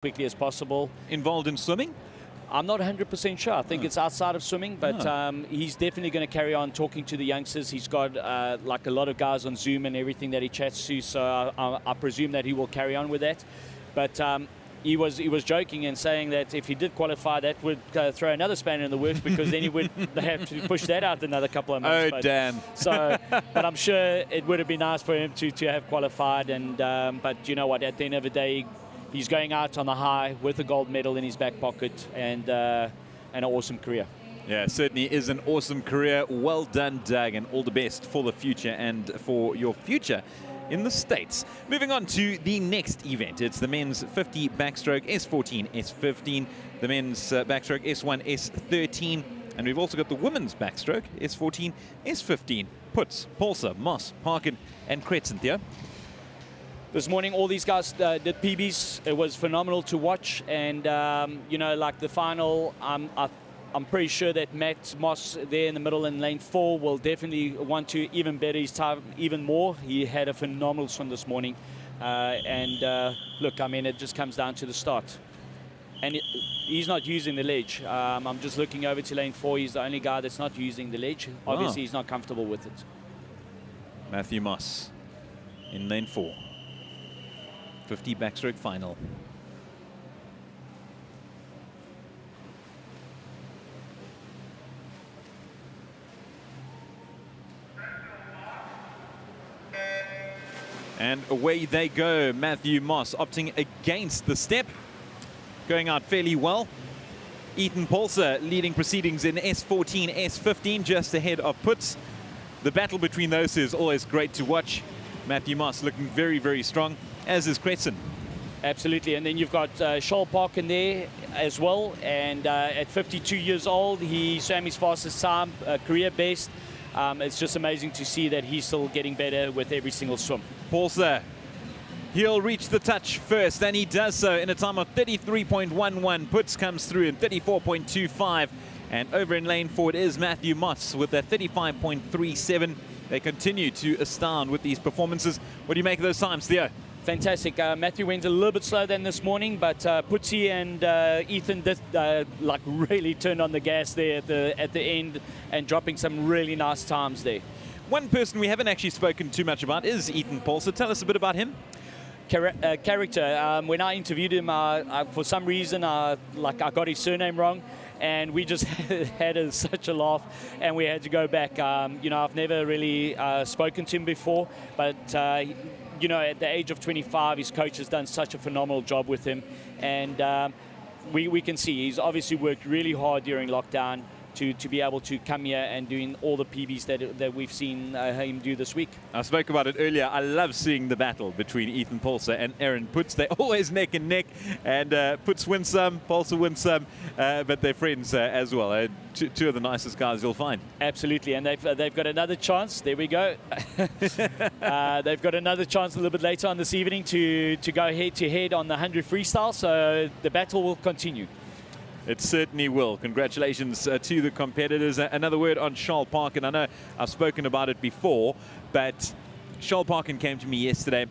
quickly as possible. Involved in swimming? I'm not 100% sure. I think it's outside of swimming, but he's definitely going to carry on talking to the youngsters. He's got like a lot of guys on Zoom and everything that he chats to, so I presume that he will carry on with that. But he was joking and saying that if he did qualify, that would throw another spanner in the works, because then he would have to push that out another couple of months. Oh, damn. So, but I'm sure it would have been nice for him to have qualified. And but you know what? At the end of the day, he's going out on a high with a gold medal in his back pocket and an awesome career. Yeah, certainly is an awesome career. Well done, Doug, and all the best for the future and for your future in the States. Moving on to the next event. It's the men's 50 backstroke S14, S15, the men's backstroke S1, S13, and we've also got the women's backstroke S14, S15. Puts, Paulse, Moss, Parkin, and Kretsen, Theo. This morning, all these guys did PBs. It was phenomenal to watch, and you know, like the final, I'm pretty sure that Matt Moss there in the middle in lane 4 will definitely want to even better his time even more. He had a phenomenal swim this morning, and look, I mean, it just comes down to the start, and he's not using the ledge. I'm just looking over to lane 4. He's the only guy that's not using the ledge. Obviously, he's not comfortable with it. Matthew Moss in lane 4. 50 backstroke final. And away they go. Matthew Moss opting against the step. Going out fairly well. Ethan Paulse leading proceedings in S14, S15, just ahead of Puts. The battle between those is always great to watch. Matthew Moss looking very, very strong, as is Kretsen. Absolutely, and then you've got Charles Parkin there as well, and at 52 years old, he swam his fastest time, career best. It's just amazing to see that he's still getting better with every single swim. Paulse, he'll reach the touch first, and he does so in a time of 33.11. Puts comes through in 34.25, and over in lane 4 it is Matthew Moss with a 35.37. They continue to astound with these performances. What do you make of those times, Theo? Fantastic. Matthew went a little bit slower than this morning, but Putsy and Ethan did like really turned on the gas there at the end and dropping some really nice times there. One person we haven't actually spoken too much about is Ethan Paulse. So tell us a bit about him. Character. When I interviewed him, for some reason, I got his surname wrong, and we just had such a laugh, and we had to go back. You know, I've never really spoken to him before, but you know, at the age of 25, his coach has done such a phenomenal job with him, and we can see he's obviously worked really hard during lockdown to be able to come here and doing all the PBs that we've seen him do this week. I spoke about it earlier. I love seeing the battle between Ethan Paulse and Aaron Puts. They're always neck and neck, and Puts wins some, Paulse wins some, but they're friends as well. Two of the nicest guys you'll find. Absolutely, and they've got another chance. There we go. They've got another chance a little bit later on this evening to go head-to-head on the 100 freestyle, so the battle will continue. It certainly will. Congratulations to the competitors. Another word on Charles Parkin. I know I've spoken about it before, but Charles Parkin came to me yesterday,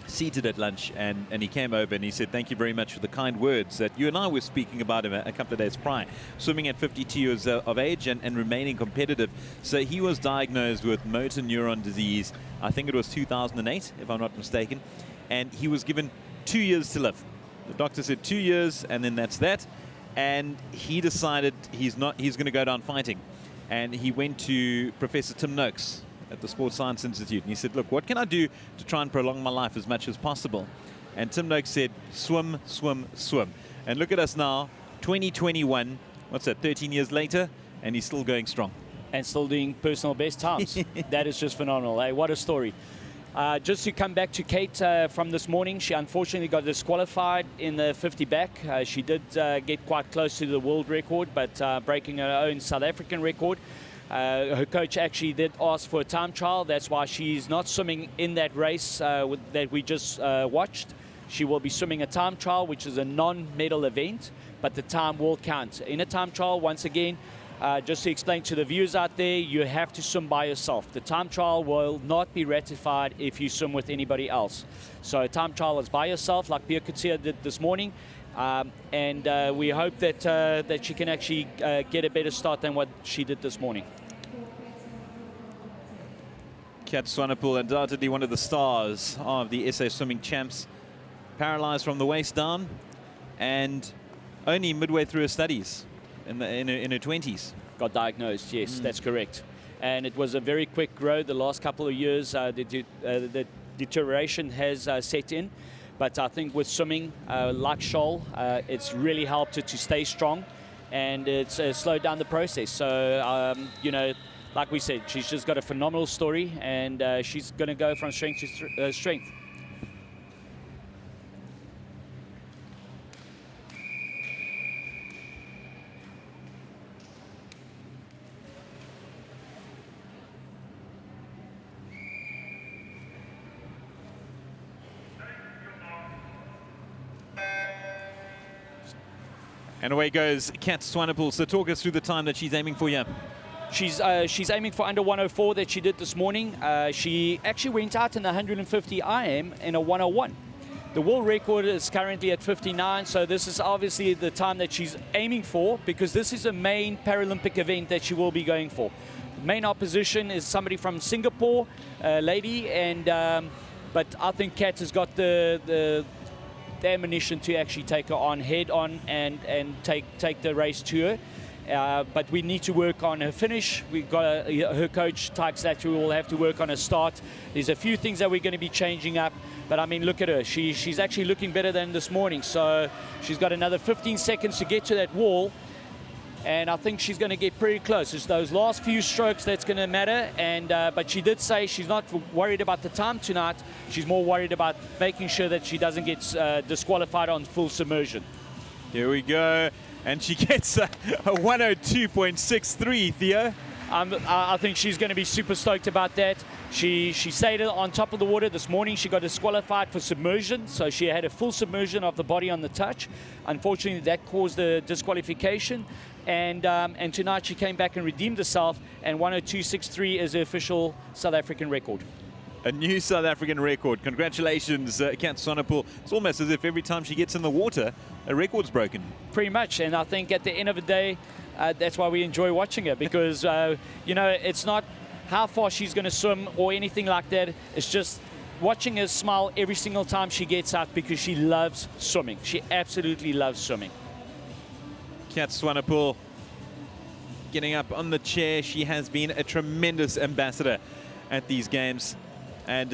seated at lunch, and he came over and he said, thank you very much for the kind words that you and I were speaking about him a couple of days prior. Swimming at 52 years of age and remaining competitive. So he was diagnosed with motor neuron disease, I think it was 2008, if I'm not mistaken, and he was given 2 years to live. The doctor said 2 years, and then that's that. And he decided he's going to go down fighting. And he went to Professor Tim Noakes at the Sports Science Institute. And he said, look, what can I do to try and prolong my life as much as possible? And Tim Noakes said, swim, swim, swim. And look at us now, 2021, what's that, 13 years later, and he's still going strong. And still doing personal best times. That is just phenomenal. Hey, what a story. Just to come back to Kate from this morning, she unfortunately got disqualified in the 50 back. She did get quite close to the world record, but breaking her own South African record. Her coach actually did ask for a time trial. That's why she's not swimming in that race that we just watched. She will be swimming a time trial, which is a non-medal event, but the time will count. In a time trial, once again, Just to explain to the viewers out there, you have to swim by yourself. The time trial will not be ratified if you swim with anybody else. So time trial is by yourself, like Gutier did this morning. And we hope that, that she can actually get a better start than what she did this morning. Kat Sonipol, undoubtedly one of the stars of the SA Swimming Champs, paralyzed from the waist down and only midway through her studies. In her 20s. Got diagnosed, yes, that's correct. And it was a very quick road the last couple of years. The deterioration has set in. But I think with swimming, like Shoal, it's really helped her to stay strong. And it's slowed down the process. So, you know, like we said, she's just got a phenomenal story. And she's going to go from strength to strength. And away goes Kat Sonipol. So talk us through the time that she's aiming for here. She's aiming for under 104 that she did this morning. She actually went out in the 150 IM in a 101. The world record is currently at 59, so this is obviously the time that she's aiming for, because this is a main Paralympic event that she will be going for. The main opposition is somebody from Singapore, a lady, and but I think Kat has got the ammunition to actually take her on head on and take the race to her. But we need to work on her finish. We've got her coach, Tykes, that we will have to work on her start. There's a few things that we're going to be changing up. But I mean, look at her. She's actually looking better than this morning. So she's got another 15 seconds to get to that wall. And I think she's going to get pretty close. It's those last few strokes that's going to matter. And but she did say she's not worried about the time tonight. She's more worried about making sure that she doesn't get disqualified on full submersion. Here we go. And she gets a 102.63, Theo. I think she's going to be super stoked about that. She stayed on top of the water this morning. She got disqualified for submersion, so she had a full submersion of the body on the touch. Unfortunately, that caused the disqualification. And tonight she came back and redeemed herself, and 102.63 is the official South African record. A new South African record. Congratulations, Kat Sonipol. It's almost as if every time she gets in the water, a record's broken. Pretty much, and I think at the end of the day, that's why we enjoy watching her, because, you know, it's not how far she's going to swim or anything like that. It's just watching her smile every single time she gets out, because she loves swimming. She absolutely loves swimming. Kat Sonipol getting up on the chair. She has been a tremendous ambassador at these games. And,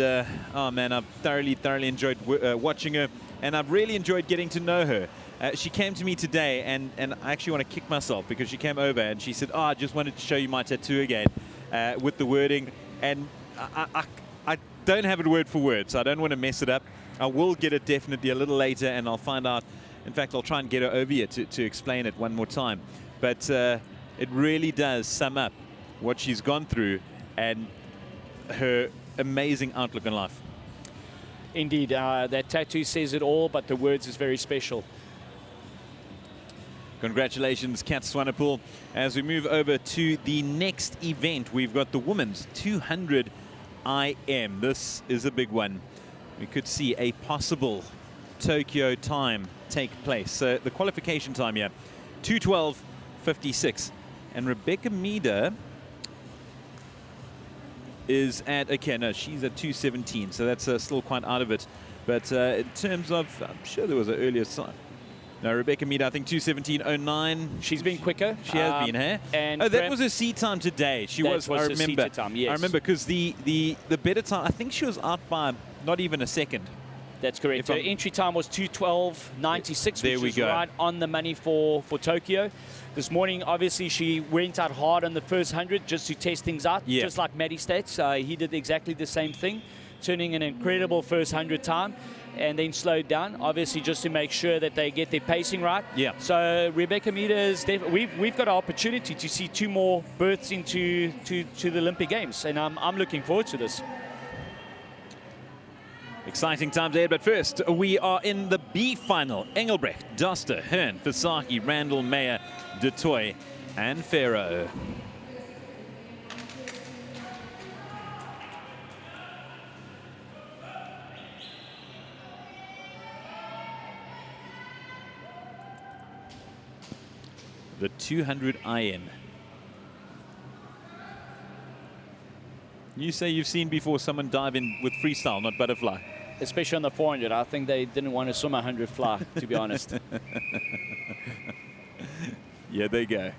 oh man, I've thoroughly enjoyed watching her. And I've really enjoyed getting to know her. She came to me today, and I actually want to kick myself, because she came over and she said, oh, I just wanted to show you my tattoo again with the wording. And I don't have it word for word, so I don't want to mess it up. I will get it definitely a little later, and I'll find out. In fact, I'll try and get her over here to explain it one more time. But it really does sum up what she's gone through and her amazing outlook on life. Indeed, that tattoo says it all, but the words is very special. Congratulations, Kat Sonipol. As we move over to the next event, we've got the women's 200 IM. This is a big one. We could see a possible Tokyo time take place. So the qualification time here, 2:12.56. And Rebecca Meader is at, okay, no, she's at 2:17, so that's still quite out of it. But in terms of, I'm sure there was an earlier sign. No, Rebecca Meader, I think 2:17.09. She's been quicker. She has been, hey? And oh, that was her seat time today. She was, I remember. Time, yes. I remember, because the better time, I think she was out by not even a second. That's correct. Her entry time was 2:12.96, which is right on the money for Tokyo. This morning, obviously, she went out hard on the first 100 just to test things out, just like Matty Stats. He did exactly the same thing, turning an incredible first 100 time, and then slowed down, obviously, just to make sure that they get their pacing right. Yeah. So Rebecca Meader is we've got an opportunity to see 2 more berths into the Olympic Games, and I'm looking forward to this. Exciting times ahead, but first we are in the B final. Engelbrecht, Doster, Hearn, Fasaki, Randall, Meyer, de Toy, and Pharaoh. The 200 iron. You say you've seen before someone dive in with freestyle, not butterfly. Especially on the 400. I think they didn't want to swim 100 fly, to be honest. Yeah, there you go.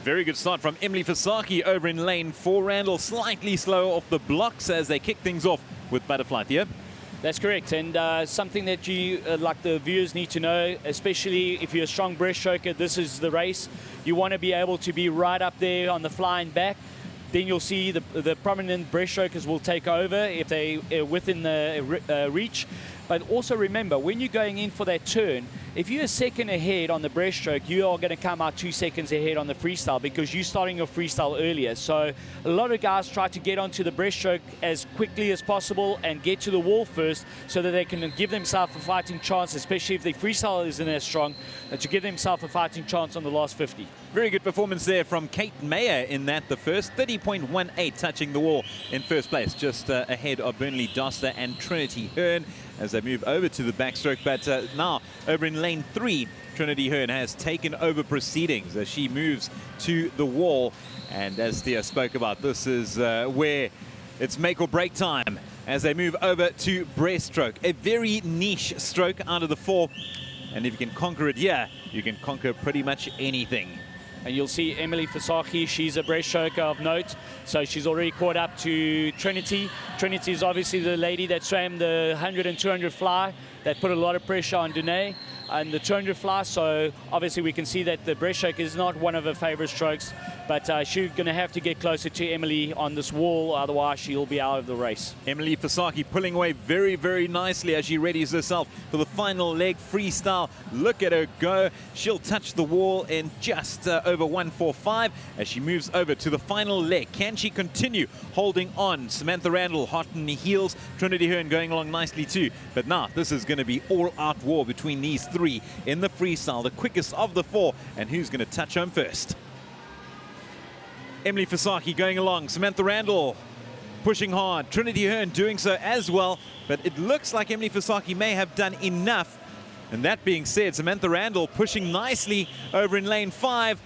Very good start from Emily Fasaki over in lane 4. Randall slightly slow off the blocks as they kick things off with butterfly here. That's correct, and something that you, like the viewers need to know, especially if you're a strong breaststroker, this is the race. You want to be able to be right up there on the flying back. Then you'll see the prominent breaststrokers will take over if they are within the reach. But also remember, when you're going in for that turn, if you're a second ahead on the breaststroke, you are going to come out 2 seconds ahead on the freestyle because you're starting your freestyle earlier. So a lot of guys try to get onto the breaststroke as quickly as possible and get to the wall first so that they can give themselves a fighting chance, especially if the freestyle isn't as strong, to give themselves a fighting chance on the last 50. Very good performance there from Kate Mayer in that, the first 30.18, touching the wall in first place, just ahead of Burnley Doster and Trinity Hearn as they move over to the backstroke. But now over in lane 3, Trinity Hearn has taken over proceedings as she moves to the wall. And as Thea spoke about, this is where it's make or break time as they move over to breaststroke. A very niche stroke out of the 4. And if you can conquer it here, you can conquer pretty much anything. And you'll see Emily Fasaki, she's a breaststroker of note. So she's already caught up to Trinity. Trinity is obviously the lady that swam the 100 and 200 fly that put a lot of pressure on Danae and the 200 fly. So obviously we can see that the breaststroke is not one of her favorite strokes, but she's going to have to get closer to Emily on this wall, otherwise she'll be out of the race. Emily Fasaki pulling away very, very nicely as she readies herself for the final leg freestyle. Look at her go. She'll touch the wall in just over 1:45 as she moves over to the final leg. Can she continue holding on? Samantha Randall hot in the heels. Trinity Hearn going along nicely too. But now this is going to be all-out war between these 3 in the freestyle, the quickest of the 4, and who's going to touch home first. Emily Fasaki going along, Samantha Randall pushing hard, Trinity Hearn doing so as well, but it looks like Emily Fasaki may have done enough. And that being said, Samantha Randall pushing nicely over in lane 5.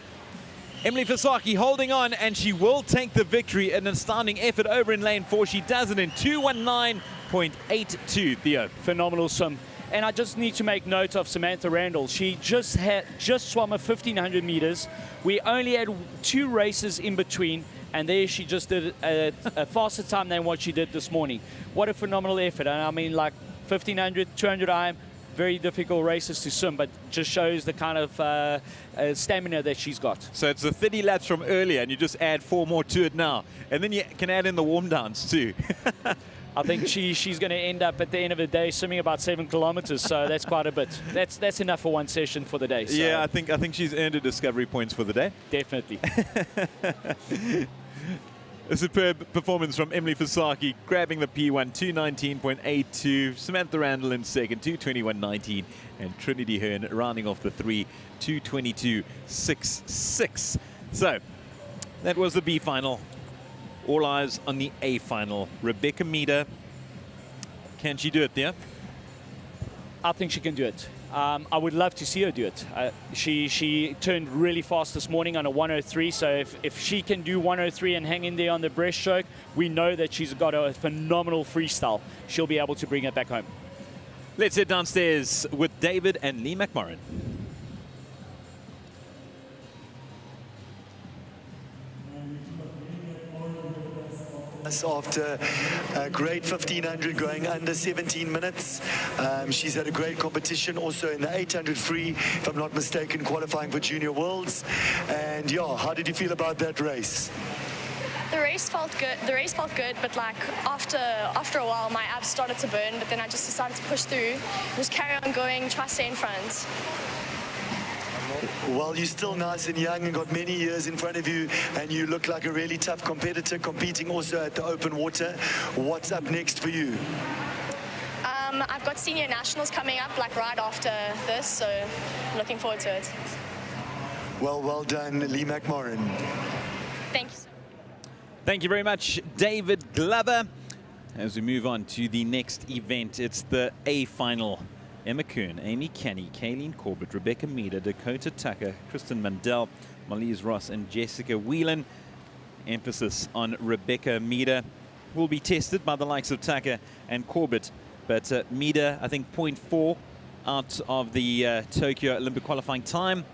Emily Fasaki holding on, and she will take the victory. An astounding effort over in lane 4. She does it in 2:19.82, Theo. Phenomenal swim. And I just need to make note of Samantha Randall. She just swam a 1,500 meters. We only had 2 races in between, and there she just did a faster time than what she did this morning. What a phenomenal effort. And I mean, like 1,500, 200 IM, very difficult races to swim, but just shows the kind of stamina that she's got. So it's the 30 laps from earlier, and you just add 4 more to it now. And then you can add in the warm downs too. I think she's going to end up at the end of the day swimming about 7 kilometers, so that's quite a bit. That's enough for one session for the day. So. Yeah, I think she's earned her discovery points for the day. Definitely. A superb performance from Emily Fasaki, grabbing the P1, 2:19.82. Samantha Randall in second, 2:21.19. And Trinity Hearn rounding off the 3, 2:22.66. So, that was the B final. All eyes on the A final. Rebecca Meader. Can she do it there? I think she can do it. I would love to see her do it. She turned really fast this morning on a 1:03, so if she can do 1:03 and hang in there on the breaststroke, we know that she's got a phenomenal freestyle. She'll be able to bring it back home. Let's head downstairs with David and Lee McMorrin. After a great 1,500 going under 17 minutes. She's had a great competition also in the 800 free, if I'm not mistaken, qualifying for Junior Worlds. And yeah, how did you feel about that race? The race felt good, but like after a while my abs started to burn, but then I just decided to push through, just carry on going, try to stay in front. Well, you're still nice and young and got many years in front of you, and you look like a really tough competitor, competing also at the open water. What's up next for you? I've got senior nationals coming up like right after this, so looking forward to it. Well done, Lee McMorrin. Thank you. Thank you very much, David Glover. As we move on to the next event, it's the A final. Emma Kuhn, Amy Kenny, Kayleen Corbett, Rebecca Meader, Dakota Tucker, Kristen Mandel, Marlies Ross, and Jessica Whelan. Emphasis on Rebecca Meader. Will be tested by the likes of Tucker and Corbett. But Meader, I think, 0.4 out of the Tokyo Olympic qualifying time.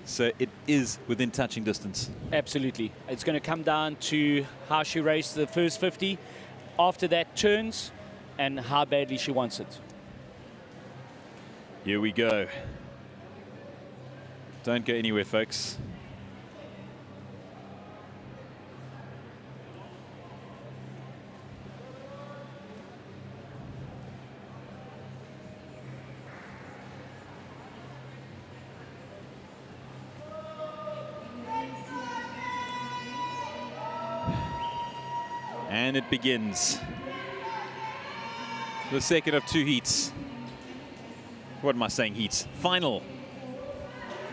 So it is within touching distance. Absolutely. It's going to come down to how she raced the first 50. After that, turns, and how badly she wants it. Here we go. Don't go anywhere, folks. And it begins. The second of two heats. What am I saying, heats? Final.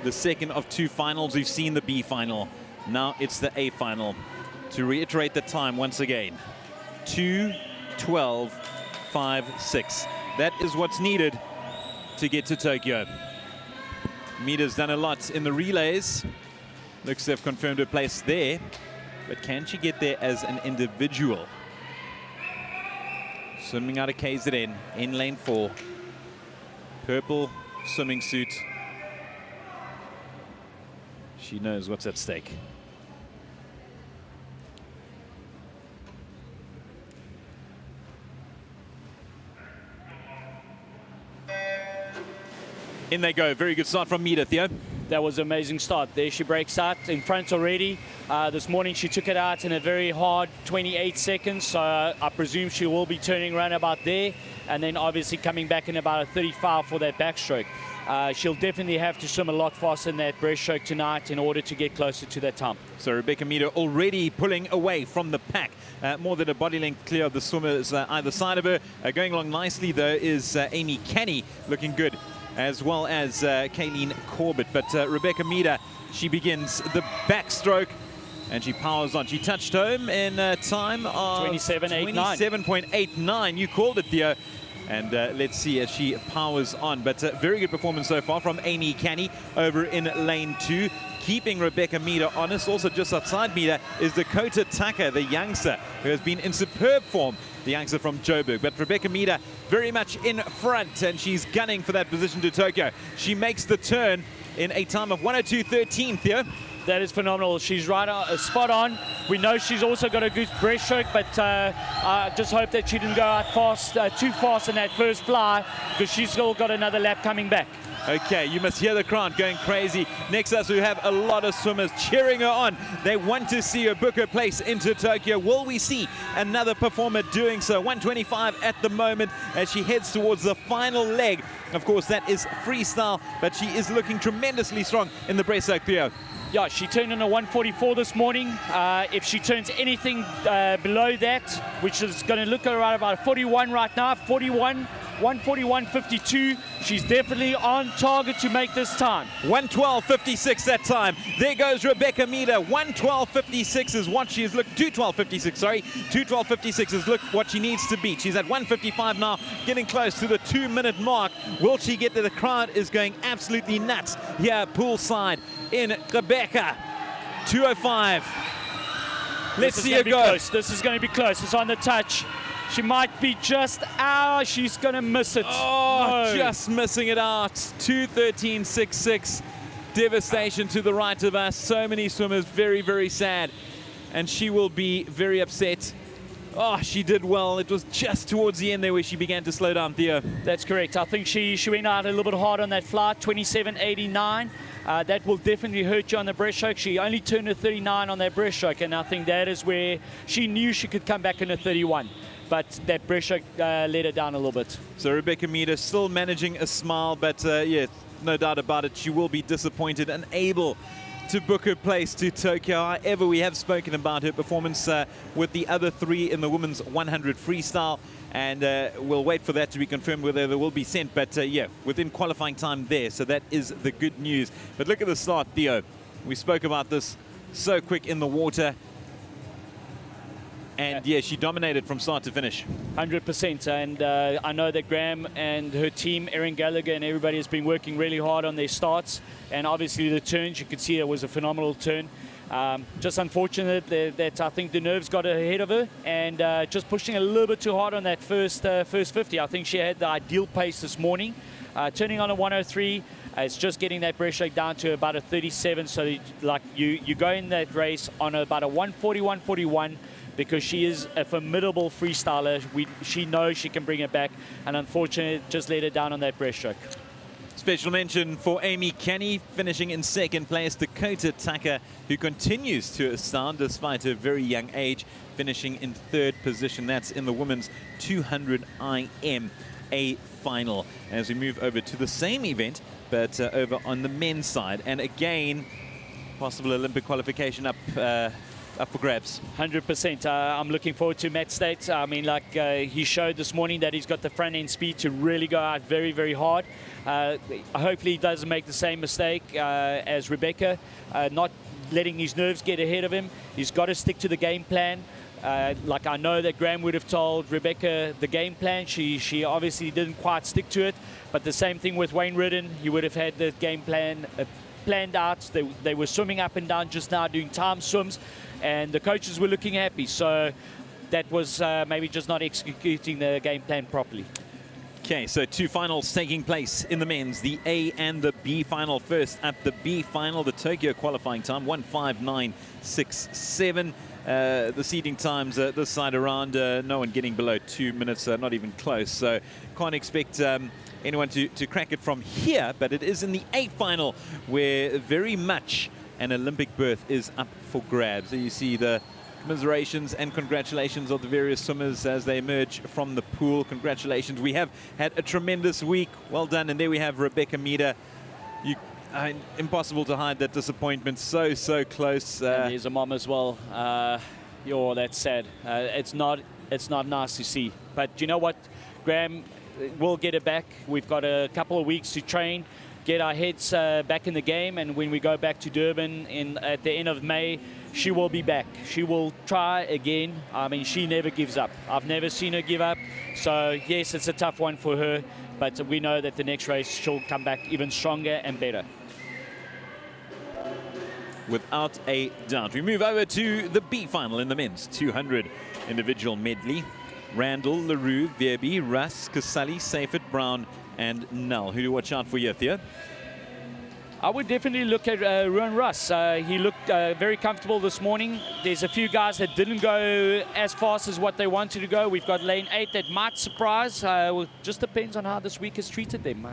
The second of two finals. We've seen the B final. Now it's the A final. To reiterate the time once again. 2:12.56. That is what's needed to get to Tokyo. Meader's done a lot in the relays. Looks to have confirmed her place there. But can she get there as an individual? Swimming out of KZN in lane 4. Purple swimming suit. She knows what's at stake. In they go. Very good start from Meader, Theo. That was an amazing start. There she breaks out in front already. This morning she took it out in a very hard 28 seconds. So I presume she will be turning around about there. And then obviously coming back in about a 35 for that backstroke. She'll definitely have to swim a lot faster in that breaststroke tonight in order to get closer to that time. So Rebecca Meader already pulling away from the pack. More than a body length clear of the swimmers either side of her. Going along nicely though is Amy Kenny, looking good, as well as Kayleen Corbett. But Rebecca Meader, she begins the backstroke and she powers on. She touched home in time of 27.89. You called it, Theo. And let's see as she powers on. But very good performance so far from Amy Kenny over in lane 2. Keeping Rebecca Meader honest. Also just outside Meader is Dakota Tucker, the youngster, who has been in superb form, the youngster from Joburg. But Rebecca Meader very much in front, and she's gunning for that position to Tokyo. She makes the turn in a time of 1:02.13, Theo. That is phenomenal. She's right spot on. We know she's also got a good breaststroke, but I just hope that she didn't go out fast, too fast in that first fly, because she's still got another lap coming back. Okay, you must hear the crowd going crazy. Next to us, we have a lot of swimmers cheering her on. They want to see her book her place into Tokyo. Will we see another performer doing so? 1:25 at the moment as she heads towards the final leg. Of course, that is freestyle, but she is looking tremendously strong in the breaststroke, Theo. Yeah, she turned in a 1:44 this morning. If she turns anything below that, which is going to look around about 41 right now, 1:41.52, she's definitely on target to make this time. 1:12.56 that time. There goes Rebecca Meader. 1:12.56 is what she is looking. 2:12.56, sorry. 2:12.56 is look what she needs to beat. She's at 1:55 now, getting close to the 2-minute mark. Will she get there? The crowd is going absolutely nuts here poolside in Rebecca. 2:05. Let's see her go. Close. This is going to be close. It's on the touch. She might be just out. She's going to miss it. Oh, no. Just missing it out. 2:13.66. Devastation to the right of us. So many swimmers very, very sad. And she will be very upset. Oh, she did well. It was just towards the end there where she began to slow down, Theo. That's correct. I think she went out a little bit hard on that flight, 27.89. That will definitely hurt you on the breaststroke. She only turned a 39 on that breaststroke, and I think that is where she knew she could come back in a 31. But that breaststroke let her down a little bit. So Rebecca Meader still managing a smile, but yeah, no doubt about it. She will be disappointed, unable to book her place to Tokyo. However, we have spoken about her performance with the other three in the women's 100 freestyle, and we'll wait for that to be confirmed whether they will be sent. But yeah, within qualifying time there, so that is the good news. But look at the start, Theo. We spoke about this, so quick in the water. And yeah, she dominated from start to finish. 100%. And I know that Graham and her team, Erin Gallagher and everybody has been working really hard on their starts. And obviously the turns, you could see it was a phenomenal turn. Just unfortunate that I think the nerves got ahead of her, and just pushing a little bit too hard on that first 50. I think she had the ideal pace this morning. Turning on a 103, it's just getting that breaststroke down to about a 37. So like you go in that race on about a 140, 141, because she is a formidable freestyler. She knows she can bring it back, and unfortunately just let her down on that breaststroke. Special mention for Amy Kenny, finishing in second place. Dakota Tucker, who continues to astound despite her very young age, finishing in third position. That's in the women's 200 IM A final. As we move over to the same event, but over on the men's side. And again, possible Olympic qualification up for grabs. 100%. I'm looking forward to Matt States. I mean, like he showed this morning that he's got the front end speed to really go out very, very hard. Hopefully he doesn't make the same mistake as Rebecca, not letting his nerves get ahead of him. He's got to stick to the game plan. Like I know that Graham would have told Rebecca the game plan. She obviously didn't quite stick to it. But the same thing with Wayne Ridden. He would have had the game plan planned out. They were swimming up and down just now, doing time swims, and the coaches were looking happy. So that was maybe just not executing the game plan properly. Okay, so two finals taking place in the men's, the A and the B final. First at the B final, the Tokyo qualifying time, 1:59.67. The seeding times this side around, no one getting below 2 minutes, not even close. So can't expect anyone to crack it from here, but it is in the A final where very much an Olympic berth is up for grabs. So you see the commiserations and congratulations of the various swimmers as they emerge from the pool. Congratulations. We have had a tremendous week. Well done. And there we have Rebecca Meader. Impossible to hide that disappointment. So close. And there's a mom as well. That's sad. It's not nice to see. But you know what? Graham will get it back. We've got a couple of weeks to train, get our heads back in the game, and when we go back to Durban at the end of May, she will be back. She will try again. I mean, she never gives up. I've never seen her give up. So yes, it's a tough one for her, but we know that the next race she'll come back even stronger and better. Without a doubt. We move over to the B final in the men's 200 individual medley. Randall, LaRue, Verby, Russ, Casali, Seifert, Brown, and Null. Who do you watch out for here, Theo? I would definitely look at Ruan Russ. He looked very comfortable this morning. There's a few guys that didn't go as fast as what they wanted to go. We've got lane 8 that might surprise. Well, just depends on how this week has treated them,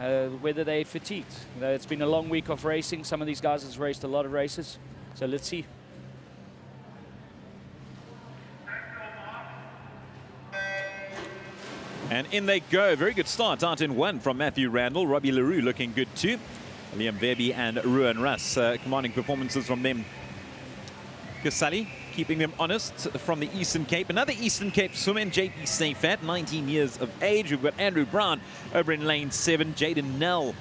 whether they're fatigued. It's been a long week of racing. Some of these guys have raced a lot of races. So let's see. And in they go. Very good start out in 1 from Matthew Randall. Robbie LaRue looking good too. Liam Verby and Ruan Russ, commanding performances from them. Casali keeping them honest from the Eastern Cape. Another Eastern Cape swimmer, JP Seifert, 19 years of age. We've got Andrew Brown over in lane 7, Jaden Nell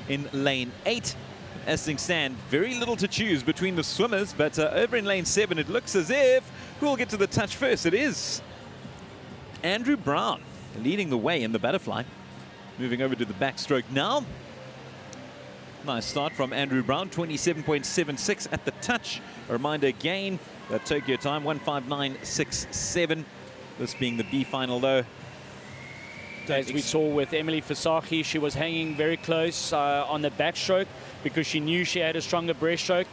in lane 8. As things stand, very little to choose between the swimmers, but over in lane 7, it looks as if who will get to the touch first? It is Andrew Brown leading the way in the butterfly. Moving over to the backstroke now. Nice start from Andrew Brown, 27.76 at the touch. A reminder again, the Tokyo time, 1:59.67. This being the B final, though. As we saw with Emily Fasaki, she was hanging very close on the backstroke because she knew she had a stronger breaststroke.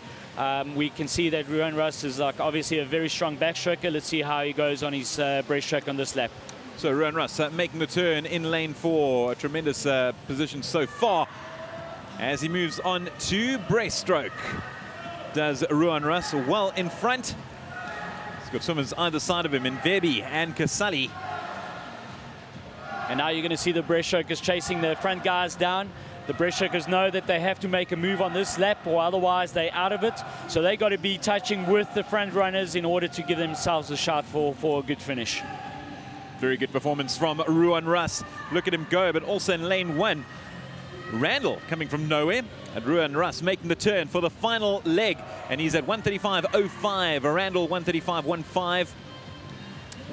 We can see that Ruan Russ is obviously a very strong backstroker. Let's see how he goes on his breaststroke on this lap. So Ruan Russ making the turn in lane 4. A tremendous position so far. As he moves on to breaststroke, does Ruan Russ well in front. He's got swimmers either side of him in Verby and Casali. And now you're going to see the breaststrokers chasing the front guys down. The breaststrokers know that they have to make a move on this lap or otherwise they're out of it. So they got to be touching with the front runners in order to give themselves a shot for a good finish. Very good performance from Ruan Russ. Look at him go, but also in lane 1. Randall coming from nowhere, and Ruan Russ making the turn for the final leg, and he's at 135.05. Randall 135.15.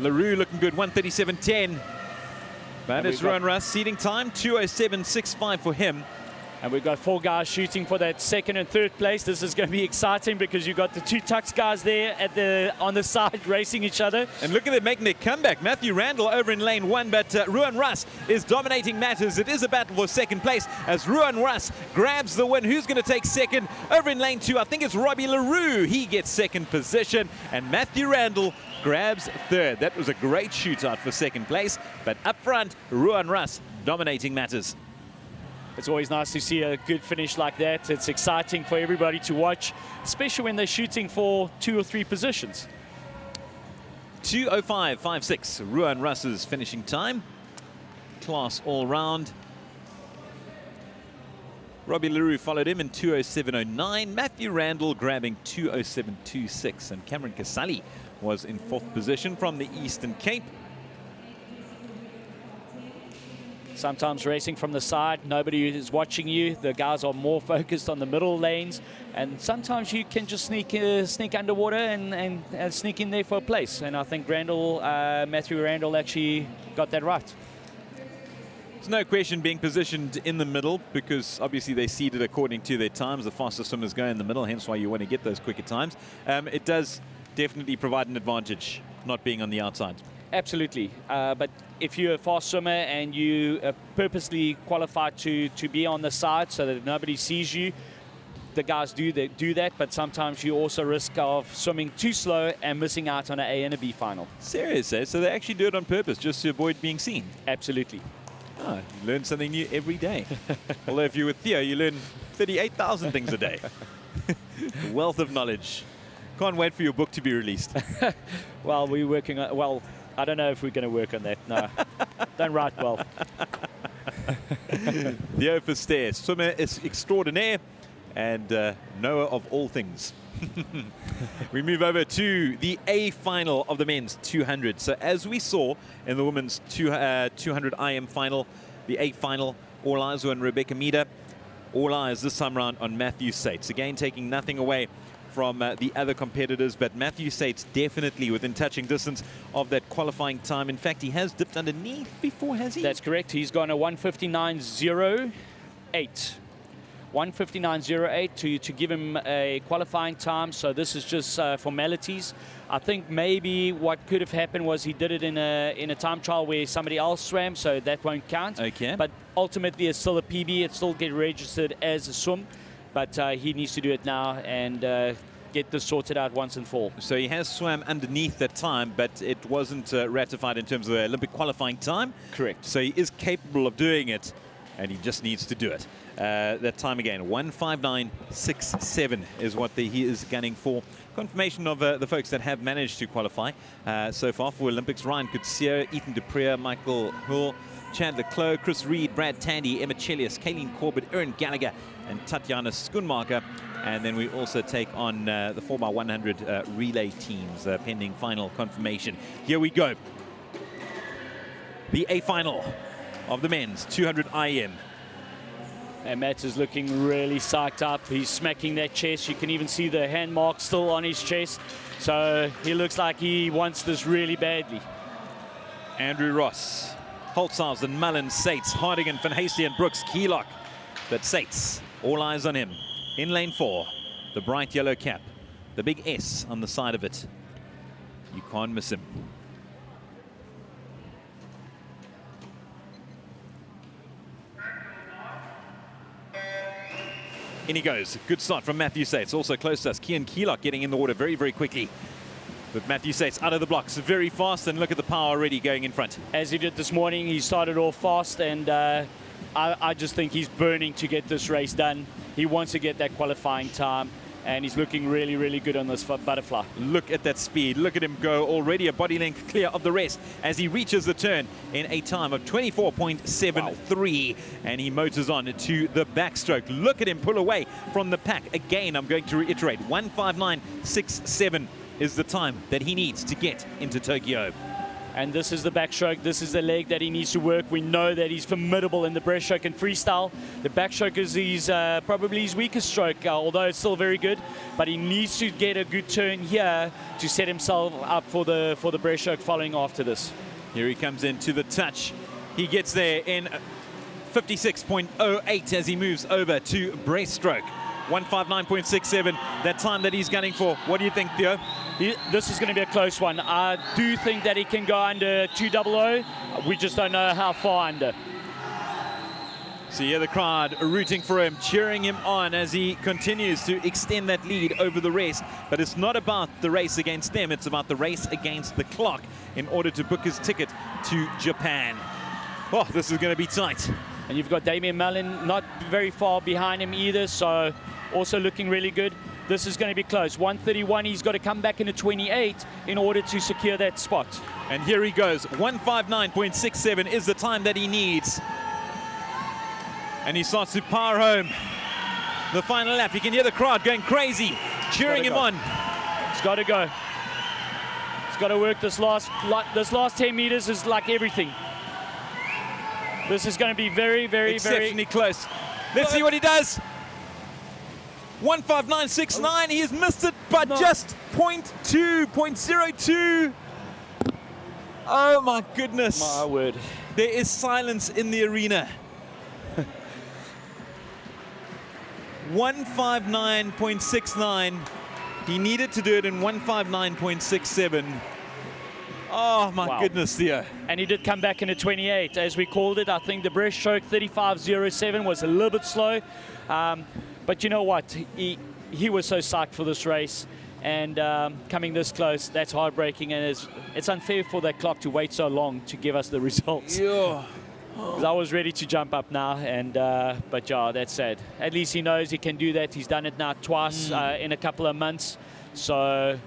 LaRue looking good, 137.10. But it's Ruan Russ, seeding time 207.65 for him. And we've got 4 guys shooting for that second and third place. This is going to be exciting because you've got the 2 Tux guys there on the side racing each other. And look at them making their comeback. Matthew Randall over in lane 1, but Ruan Russ is dominating matters. It is a battle for second place as Ruan Russ grabs the win. Who's going to take second? Over in lane 2, I think it's Robbie LaRue. He gets second position, and Matthew Randall grabs third. That was a great shootout for second place, but up front, Ruan Russ dominating matters. It's always nice to see a good finish like that. It's exciting for everybody to watch, especially when they're shooting for 2 or 3 positions. 2:05.56, Ruan Russ's finishing time. Class all round. Robbie LaRue followed him in 2:07.09. Matthew Randall grabbing 2:07.26. And Cameron Casali was in 4th position from the Eastern Cape. Sometimes racing from the side, nobody is watching you. The guys are more focused on the middle lanes, and sometimes you can just sneak underwater and sneak in there for a place. And I think Matthew Randall actually got that right. There's no question being positioned in the middle because obviously they seeded according to their times. The faster swimmers go in the middle, hence why you want to get those quicker times. It does definitely provide an advantage not being on the outside. Absolutely, but if you're a fast swimmer and you purposely qualified to be on the side so that nobody sees you, the guys do that, but sometimes you also risk of swimming too slow and missing out on an A and a B final. Serious, eh? So they actually do it on purpose just to avoid being seen? Absolutely. Oh, you learn something new every day. Although if you're with Theo, you learn 38,000 things a day. Wealth of knowledge. Can't wait for your book to be released. Well, we're working on, well, I don't know if we're going to work on that. No, don't write well. Theo Verster, swimmer is extraordinaire and knower of all things. We move over to the A final of the men's 200. So as we saw in the women's 200 IM final, the A final, all eyes were on Rebecca Meader. All eyes this time around on Matthew Sates. Again, taking nothing away from the other competitors, but Matthew Sates definitely within touching distance of that qualifying time. In fact, he has dipped underneath before, has he? That's correct. He's gone a 1:59.08. 1:59.08 to give him a qualifying time. So this is just formalities. I think maybe what could have happened was he did it in a time trial where somebody else swam, so that won't count. Okay. But ultimately, it's still a PB. It still get registered as a swim. But he needs to do it now and get this sorted out once and for all. So he has swam underneath that time, but it wasn't ratified in terms of the Olympic qualifying time. Correct. So he is capable of doing it, and he just needs to do it. That time again, 1:59.67 is what he is gunning for. Confirmation of the folks that have managed to qualify so far for Olympics: Ryan Gutier, Ethan Dupree, Michael Hull, Chandler Clough, Chris Reed, Brad Tandy, Emma Chelius, Kayleen Corbett, Erin Gallagher, and Tatiana Schumacher. And then we also take on the 4x100 relay teams, pending final confirmation. Here we go. The A final of the men's 200 IM. And Matt is looking really psyched up. He's smacking that chest. You can even see the hand mark still on his chest. So he looks like he wants this really badly. Andrew Ross, Holtzhausen, Mullen, Sates, Hardigan, Van Hasty, Brooks, Keelock. But Sates, all eyes on him. In lane 4, the bright yellow cap, the big S on the side of it. You can't miss him. In he goes. Good start from Matthew Sates. Also close to us, Kian Keelock getting in the water very, very quickly. But Matthew Sates out of the blocks very fast, and look at the power already going in front. As he did this morning, he started off fast, and I just think he's burning to get this race done. He wants to get that qualifying time, and he's looking really, really good on this butterfly. Look at that speed. Look at him go, already a body length clear of the rest as he reaches the turn in a time of 24.73. Wow. And he motors on to the backstroke. Look at him pull away from the pack. Again, I'm going to reiterate, 1:59.67 is the time that he needs to get into Tokyo. And this is the backstroke. This is the leg that he needs to work. We know that he's formidable in the breaststroke and freestyle. The backstroke is probably his weakest stroke, although it's still very good. But he needs to get a good turn here to set himself up for the breaststroke following after this. Here he comes into the touch. He gets there in 56.08 as he moves over to breaststroke. 1:59.67, that time that he's gunning for. What do you think, Theo? This is going to be a close one. I do think that he can go under 2:00. We just don't know how far under. So yeah, the crowd rooting for him, cheering him on as he continues to extend that lead over the rest. But it's not about the race against them, it's about the race against the clock in order to book his ticket to Japan. Oh, this is going to be tight. And you've got Damian Mellon not very far behind him either, so also looking really good. This is going to be close. 1:31, he's got to come back into 28 in order to secure that spot. And here he goes. 1:59.67 is the time that he needs. And he starts to power home the final lap. You can hear the crowd going crazy, cheering him on. It's got to go. It's got to work. This last 10 meters is like everything. This is going to be very, very, exceptionally close. Let's see what he does. 1:59.69. He has missed it by just 0.02. Oh my goodness. My word. There is silence in the arena. 1:59.69. He needed to do it in 1:59.67. Oh my goodness, Theo. And he did come back into 28, as we called it. I think the breaststroke 35.07 was a little bit slow. But you know what? He was so psyched for this race. And coming this close, that's heartbreaking. And it's unfair for that clock to wait so long to give us the results. Yeah. I was ready to jump up now, but yeah, that's sad. At least he knows he can do that. He's done it now twice in a couple of months. So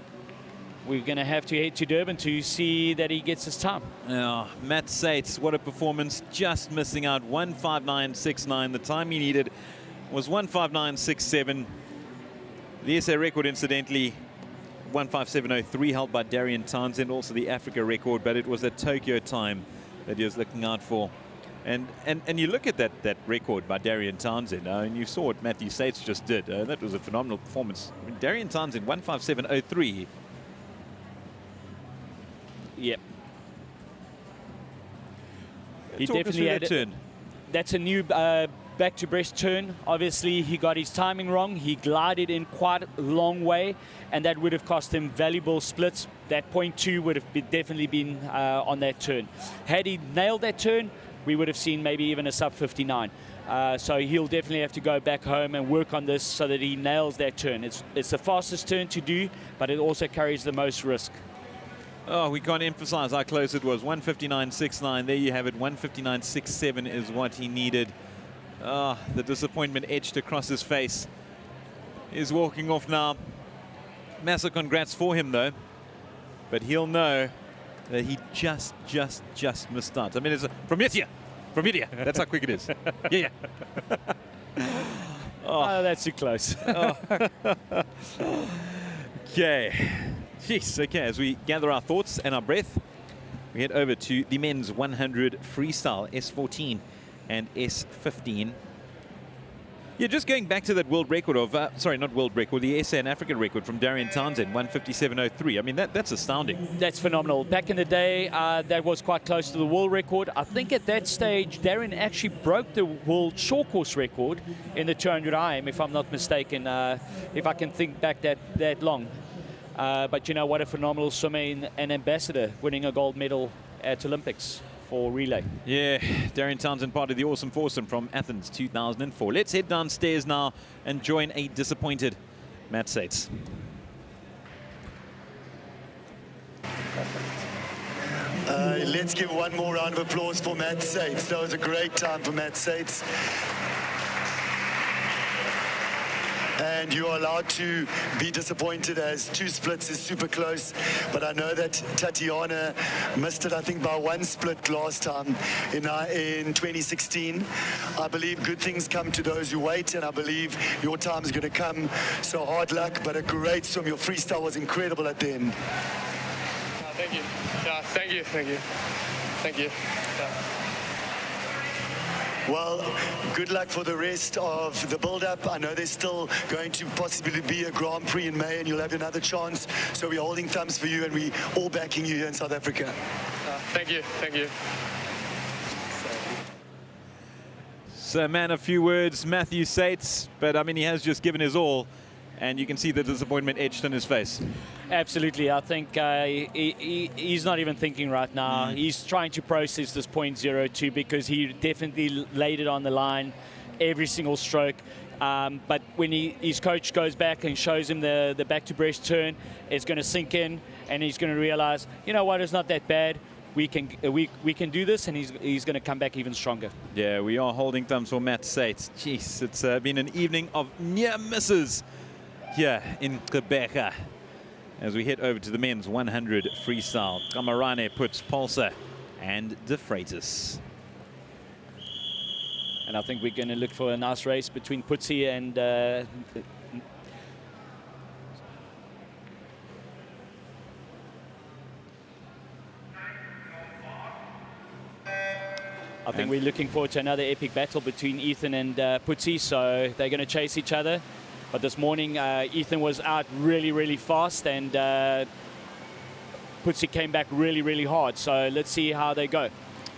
we're going to have to head to Durban to see that he gets his time. Yeah, Matt Sates, what a performance, just missing out. 1:59.69. The time he needed was 1:59.67. The SA record, incidentally, 1:57.03, held by Darian Townsend, also the Africa record, but it was a Tokyo time that he was looking out for. And you look at that record by Darian Townsend, and you saw what Matthew Sates just did. That was a phenomenal performance. I mean, Darian Townsend, 1:57.03. Yep. He Talk definitely had that turn. That's a new back to breast turn. Obviously, he got his timing wrong. He glided in quite a long way, and that would have cost him valuable splits. That 0.2 would have definitely been on that turn. Had he nailed that turn, we would have seen maybe even a sub 59. So he'll definitely have to go back home and work on this so that he nails that turn. It's the fastest turn to do, but it also carries the most risk. Oh, we can't emphasize how close it was. 1:59.69. There you have it. 1:59.67 is what he needed. Ah, the disappointment etched across his face. He's walking off now. Massive congrats for him, though. But he'll know that he just missed out. I mean, it's from here. That's how quick it is. Yeah. Oh, that's too close. Okay. Jeez, okay, as we gather our thoughts and our breath, we head over to the men's 100 freestyle, S14 and S15. Yeah, just going back to that world record of, sorry, not world record, the SA and African record from Darian Townsend, 1:57.03. I mean, that's astounding. That's phenomenal. Back in the day, that was quite close to the world record. I think at that stage, Darian actually broke the world short course record in the 200 IM, if I'm not mistaken, if I can think back that long. But you know, what a phenomenal swimmer and ambassador, winning a gold medal at Olympics for relay. Yeah, Darian Townsend, part of the awesome foursome from Athens 2004. Let's head downstairs now and join a disappointed Matt Sates. Let's give one more round of applause for Matt Sates. That was a great time for Matt Sates. and you are allowed to be disappointed as 2 splits is super close. But I know that Tatiana missed it, I think, by 1 split last time in 2016. I believe good things come to those who wait, and I believe your time is going to come. So hard luck, but a great swim. Your freestyle was incredible at the end. Thank you. Yeah, thank you. Thank you. Yeah. Well, good luck for the rest of the build-up. I know there's still going to possibly be a Grand Prix in May, and you'll have another chance. So we're holding thumbs for you, and we're all backing you here in South Africa. Thank you. So, man, a few words, Matthew Sates, but I mean, he has just given his all, and you can see the disappointment etched in his face. Absolutely. I think he's not even thinking right now. He's trying to process this 0.02 because he definitely laid it on the line every single stroke. But when his coach goes back and shows him the back to breast turn, it's going to sink in, and he's going to realize, you know what, it's not that bad. We can do this, and he's going to come back even stronger. Yeah, we are holding thumbs for Matt Sates. Jeez, it's been an evening of near misses here in Quebec. As we head over to the men's 100 freestyle, Camarane puts Pulsar and De Freitas. And I think we're going to look for a nice race between Putsi and I think we're looking forward to another epic battle between Ethan and Putsi, so they're going to chase each other. But this morning, Ethan was out really fast, and Putsi came back really hard. So let's see how they go.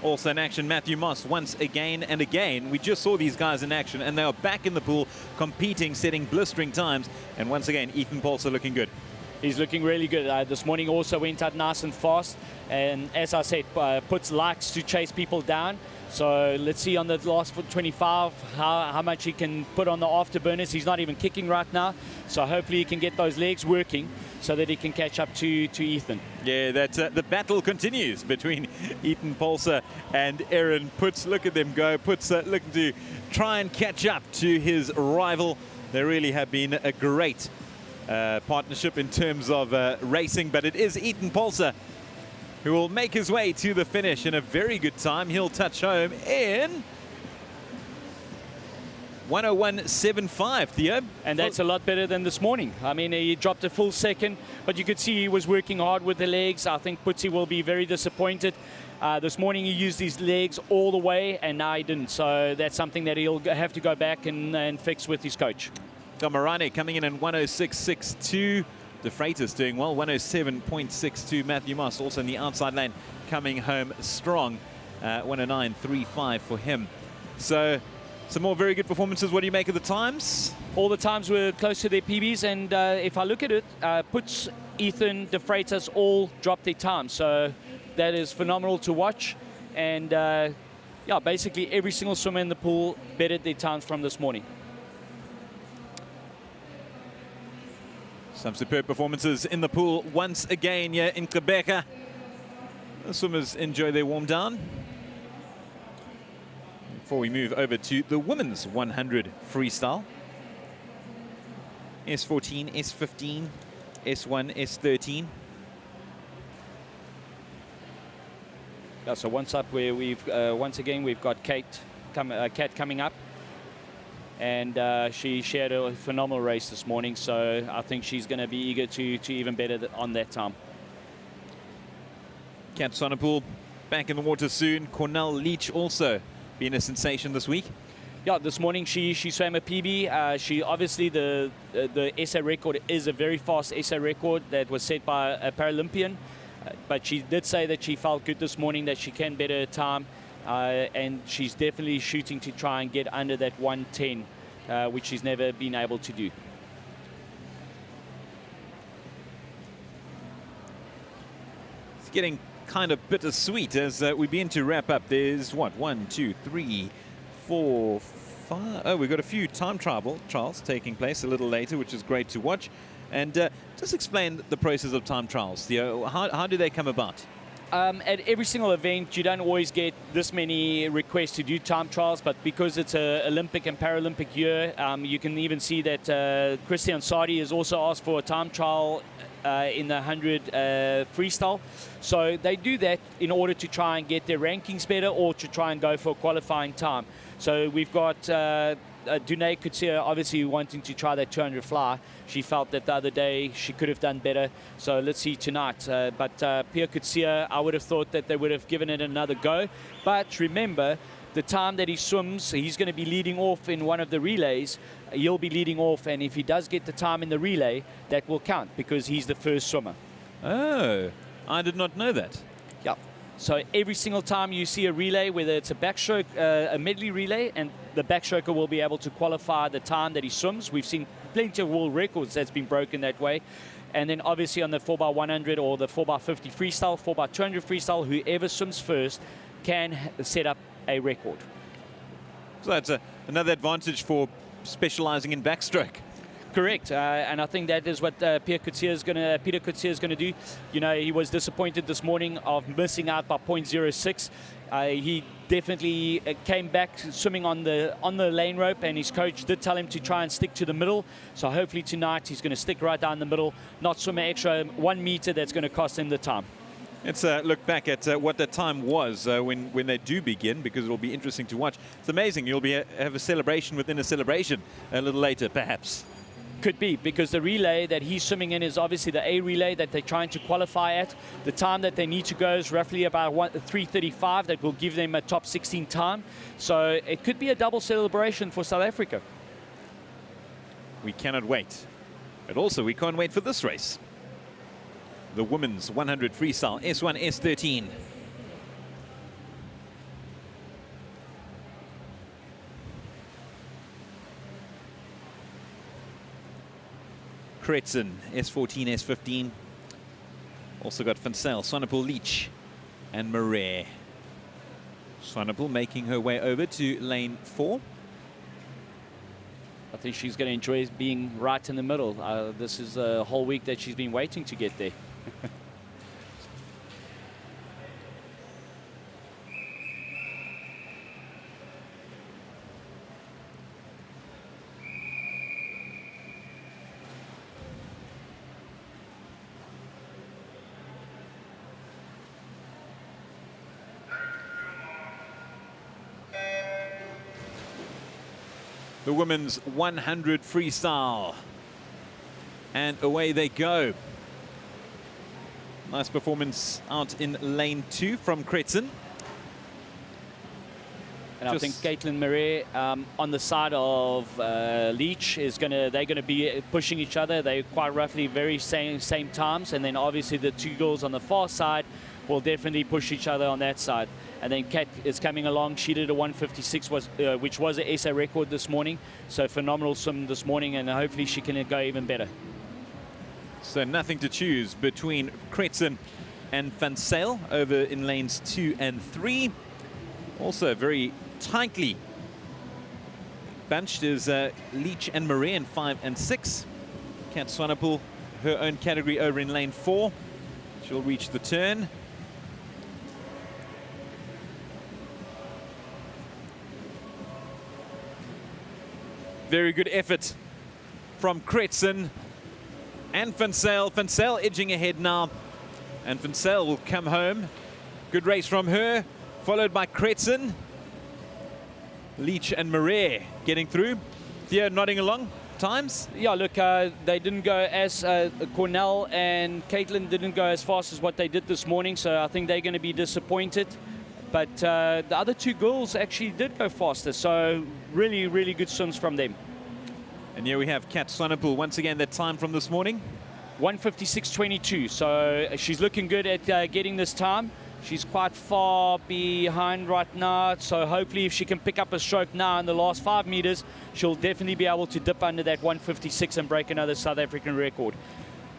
Also in action, Matthew Moss once again and again. We just saw these guys in action, and they are back in the pool, competing, setting blistering times. And once again, Ethan Pulsar looking good. He's looking really good. This morning also went out nice and fast. And as I said, Puts likes to chase people down. So let's see on the last 25 how much he can put on the afterburners. He's not even kicking right now. So hopefully he can get those legs working so that he can catch up to Ethan. Yeah, the battle continues between Ethan Pulsar and Aaron Puts. Look at them go. Puts looking to try and catch up to his rival. They really have been a great partnership in terms of racing, but it is Ethan Pulsar who will make his way to the finish in a very good time. He'll touch home in 1:01.75, Theo. And that's a lot better than this morning. I mean, he dropped a full second, but you could see he was working hard with the legs. I think Putsi will be very disappointed. This morning he used his legs all the way, and now he didn't. So that's something that he'll have to go back and fix with his coach. Camarane coming in 1:06.62. De Freitas doing well, 1:07.62. Matthew Moss also in the outside lane coming home strong, 1:09.35 for him. So some more very good performances. What do you make of the times? All the times were close to their PBs, and if I look at it, Puts, Ethan, De Freitas all dropped their time. So that is phenomenal to watch. And yeah, basically every single swimmer in the pool bettered their times from this morning. Some superb performances in the pool once again here in Quebec. The swimmers enjoy their warm down. Before we move over to the women's 100 freestyle. S14, S15, S1, S13. Yeah, so once up where we've once again we've got Kat coming up. And she had a phenomenal race this morning, so I think she's going to be eager to even better on that time. Kat Sonipol back in the water soon. Cornell Leach also been a sensation this week. Yeah, this morning she swam a PB. She obviously the SA record is a very fast SA record that was set by a Paralympian, but she did say that she felt good this morning, that she can better her time. And she's definitely shooting to try and get under that 1:10, which she's never been able to do. It's getting kind of bittersweet as we begin to wrap up. There's what, 1, 2, 3, 4, 5. Oh, we've got a few time trials taking place a little later, which is great to watch. And just explain the process of time trials, Theo. How do they come about? At every single event, you don't always get this many requests to do time trials, but because it's an Olympic and Paralympic year, you can even see that Christian Sadi has also asked for a time trial in the 100 freestyle. So they do that in order to try and get their rankings better or to try and go for a qualifying time. So we've got Dunay Gutier obviously wanting to try that 200 fly. She felt that the other day she could have done better. So let's see tonight. But Pierre Gutier, I would have thought that they would have given it another go. But remember, the time that he swims, he's going to be leading off in one of the relays. He'll be leading off, and if he does get the time in the relay, that will count because he's the first swimmer. Oh, I did not know that. Yep. So every single time you see a relay, whether it's a backstroke, a medley relay, and the backstroker will be able to qualify the time that he swims. We've seen plenty of world records that's been broken that way. And then obviously on the 4x100 or the 4x50 freestyle, 4x200 freestyle, whoever swims first can set up a record. So that's another advantage for specializing in backstroke. Correct, and I think that is what Peter Gutier is going to do. You know, he was disappointed this morning of missing out by 0.06. He definitely came back swimming on the lane rope, and his coach did tell him to try and stick to the middle. So hopefully tonight he's going to stick right down the middle, not swim an extra 1 meter that's going to cost him the time. Let's look back at what that time was when they do begin, because it'll be interesting to watch. It's amazing. You'll have a celebration within a celebration a little later, perhaps. Could be, because the relay that he's swimming in is obviously the A relay that they're trying to qualify at. The time that they need to go is roughly about 3:35. That will give them a top 16 time. So it could be a double celebration for South Africa. We cannot wait. But also, we can't wait for this race. The women's 100 freestyle, S1, S13. Kretzen, S14, S15. Also got Vansel, Sonipol, Leach, and Marais. Sonipol making her way over to lane 4. I think she's going to enjoy being right in the middle. This is a whole week that she's been waiting to get there. The women's 100 freestyle. And away they go. Nice performance out in lane 2 from Kretzen. And I think Caitlin Marais on the side of Leach is they're gonna be pushing each other. They're quite roughly very same times, and then obviously the two girls on the far side will definitely push each other on that side. And then Kat is coming along. She did a 156, which was an SA record this morning. So phenomenal swim this morning, and hopefully she can go even better. So nothing to choose between Kretzen and Vansel over in lanes 2 and 3. Also very tightly bunched is Leach and Marais in 5 and 6. Kat Sonipol, her own category over in lane 4. She'll reach the turn. Very good effort from Kretzen and Vansel. Vansel edging ahead now, and Vansel will come home. Good race from her, followed by Kretzen. Leach and Marais getting through. Theo nodding along. Times? Yeah, look, they didn't go as Cornell and Caitlin didn't go as fast as what they did this morning, so I think they're going to be disappointed. But the other two girls actually did go faster, so really, really good swims from them. And here we have Kat Sonipol once again, that time from this morning. 156.22, so she's looking good at getting this time. She's quite far behind right now, so hopefully if she can pick up a stroke now in the last 5 meters, she'll definitely be able to dip under that 156 and break another South African record.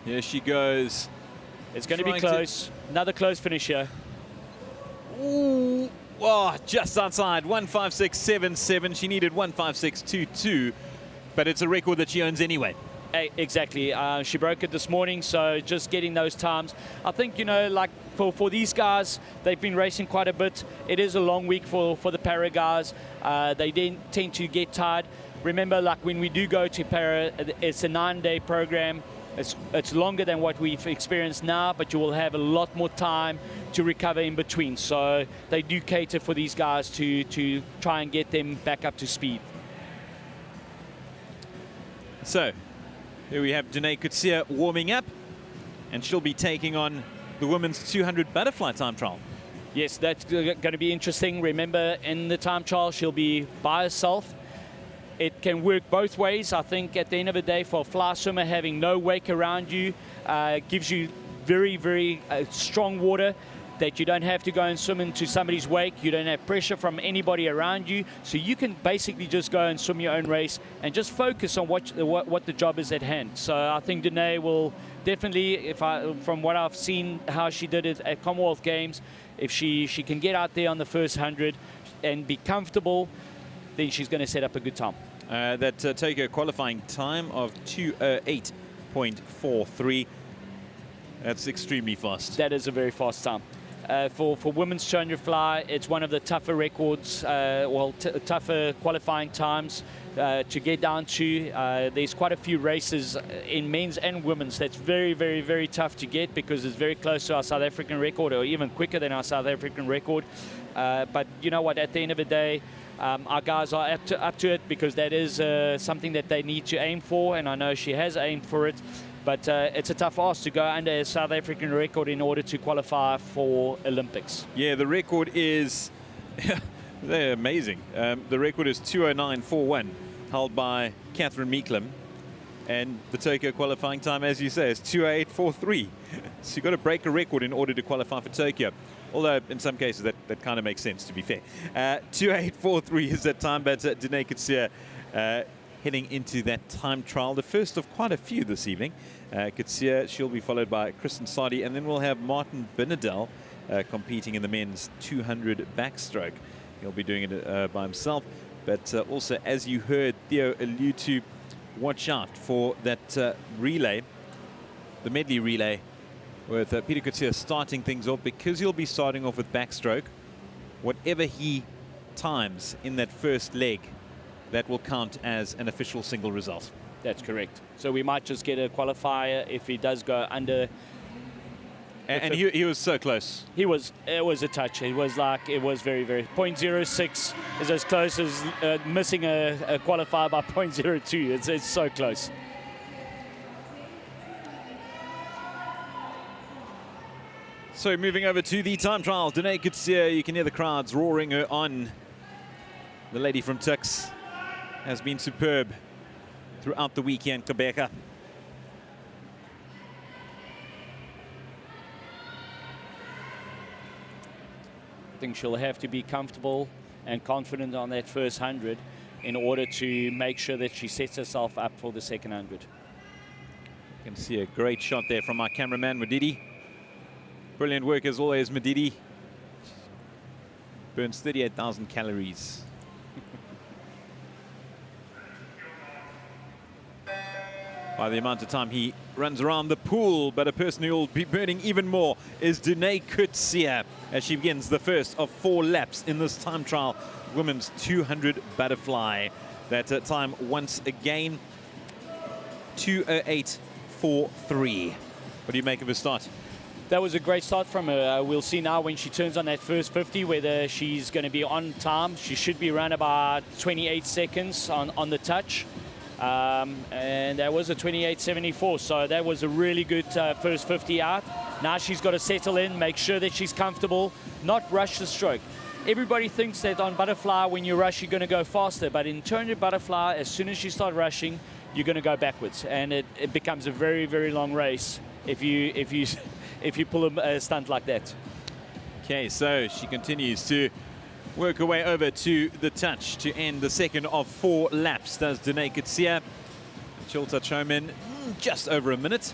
Here she goes. It's going to be close. Another close finish here. Ooh, oh, just outside, 156.77. She needed 156.22, but it's a record that she owns anyway. Exactly. She broke it this morning, so just getting those times. I think, you know, like for these guys, they've been racing quite a bit. It is a long week for the para guys. They then tend to get tired. Remember, like when we do go to para, it's a 9-day program. It's longer than what we've experienced now, but you will have a lot more time to recover in between. So they do cater for these guys to try and get them back up to speed. So here we have Danae Gutier warming up, and she'll be taking on the women's 200 butterfly time trial. Yes, that's going to be interesting. Remember, in the time trial, she'll be by herself. It can work both ways. I think at the end of the day, for a fly swimmer, having no wake around you gives you very, very strong water that you don't have to go and swim into somebody's wake. You don't have pressure from anybody around you. So you can basically just go and swim your own race and just focus on what the job is at hand. So I think Danae will definitely, from what I've seen, how she did it at Commonwealth Games, if she can get out there on the first 100 and be comfortable, then she's going to set up a good time. That Tokyo qualifying time of 2:08.43. That's extremely fast. That is a very fast time. For women's 200 fly, it's one of the tougher records, tougher qualifying times to get down to. There's quite a few races in men's and women's that's very, very, very tough to get because it's very close to our South African record, or even quicker than our South African record. But you know what, at the end of the day, our guys are up to it because that is something that they need to aim for, and I know she has aimed for it. But it's a tough ask to go under a South African record in order to qualify for Olympics. Yeah, the record is they're amazing. The record is 2:09.41, held by Catherine Meeklem. And the Tokyo qualifying time, as you say, is 2:08.43. So you've got to break a record in order to qualify for Tokyo. Although, in some cases, that kind of makes sense, to be fair. 2:08.43 is that time, but Danae Gutier heading into that time trial, the first of quite a few this evening. Gutier, she'll be followed by Kristen Sadi, and then we'll have Martin Binedell competing in the men's 200 backstroke. He'll be doing it by himself. But also, as you heard Theo allude to, watch out for that relay, the medley relay, with Peter Gutier starting things off, because he'll be starting off with backstroke. Whatever he times in that first leg, that will count as an official single result. That's correct. So we might just get a qualifier if he does go under. And he was so close. It was a touch. It was very, very. 0.06 is as close as missing a qualifier by 0.02. It's so close. So moving over to the time trial, Danae Gutier, you can hear the crowds roaring her on. The lady from Tux has been superb throughout the weekend, Quebec. I think she'll have to be comfortable and confident on that first 100 in order to make sure that she sets herself up for the second 100. You can see a great shot there from our cameraman, Medidi. Brilliant work as always, Medidi. Burns 38,000 calories. By the amount of time he runs around the pool, but a person who will be burning even more is Danae Gutier as she begins the first of 4 laps in this time trial, women's 200 butterfly. That time once again, 2:08.43. What do you make of her start? That was a great start from her. We'll see now when she turns on that first 50 whether she's going to be on time. She should be around about 28 seconds on the touch. And that was a 28.74, so that was a really good first 50 out. Now she's got to settle in, make sure that she's comfortable, not rush the stroke. Everybody thinks that on butterfly, when you rush, you're going to go faster, but in 200 butterfly, as soon as you start rushing, you're going to go backwards, and it becomes a very, very long race if you pull a stunt like that. Okay, so she continues to work her way over to the touch to end the second of 4 laps, does Danae Gutier. She'll touch home in just over a minute.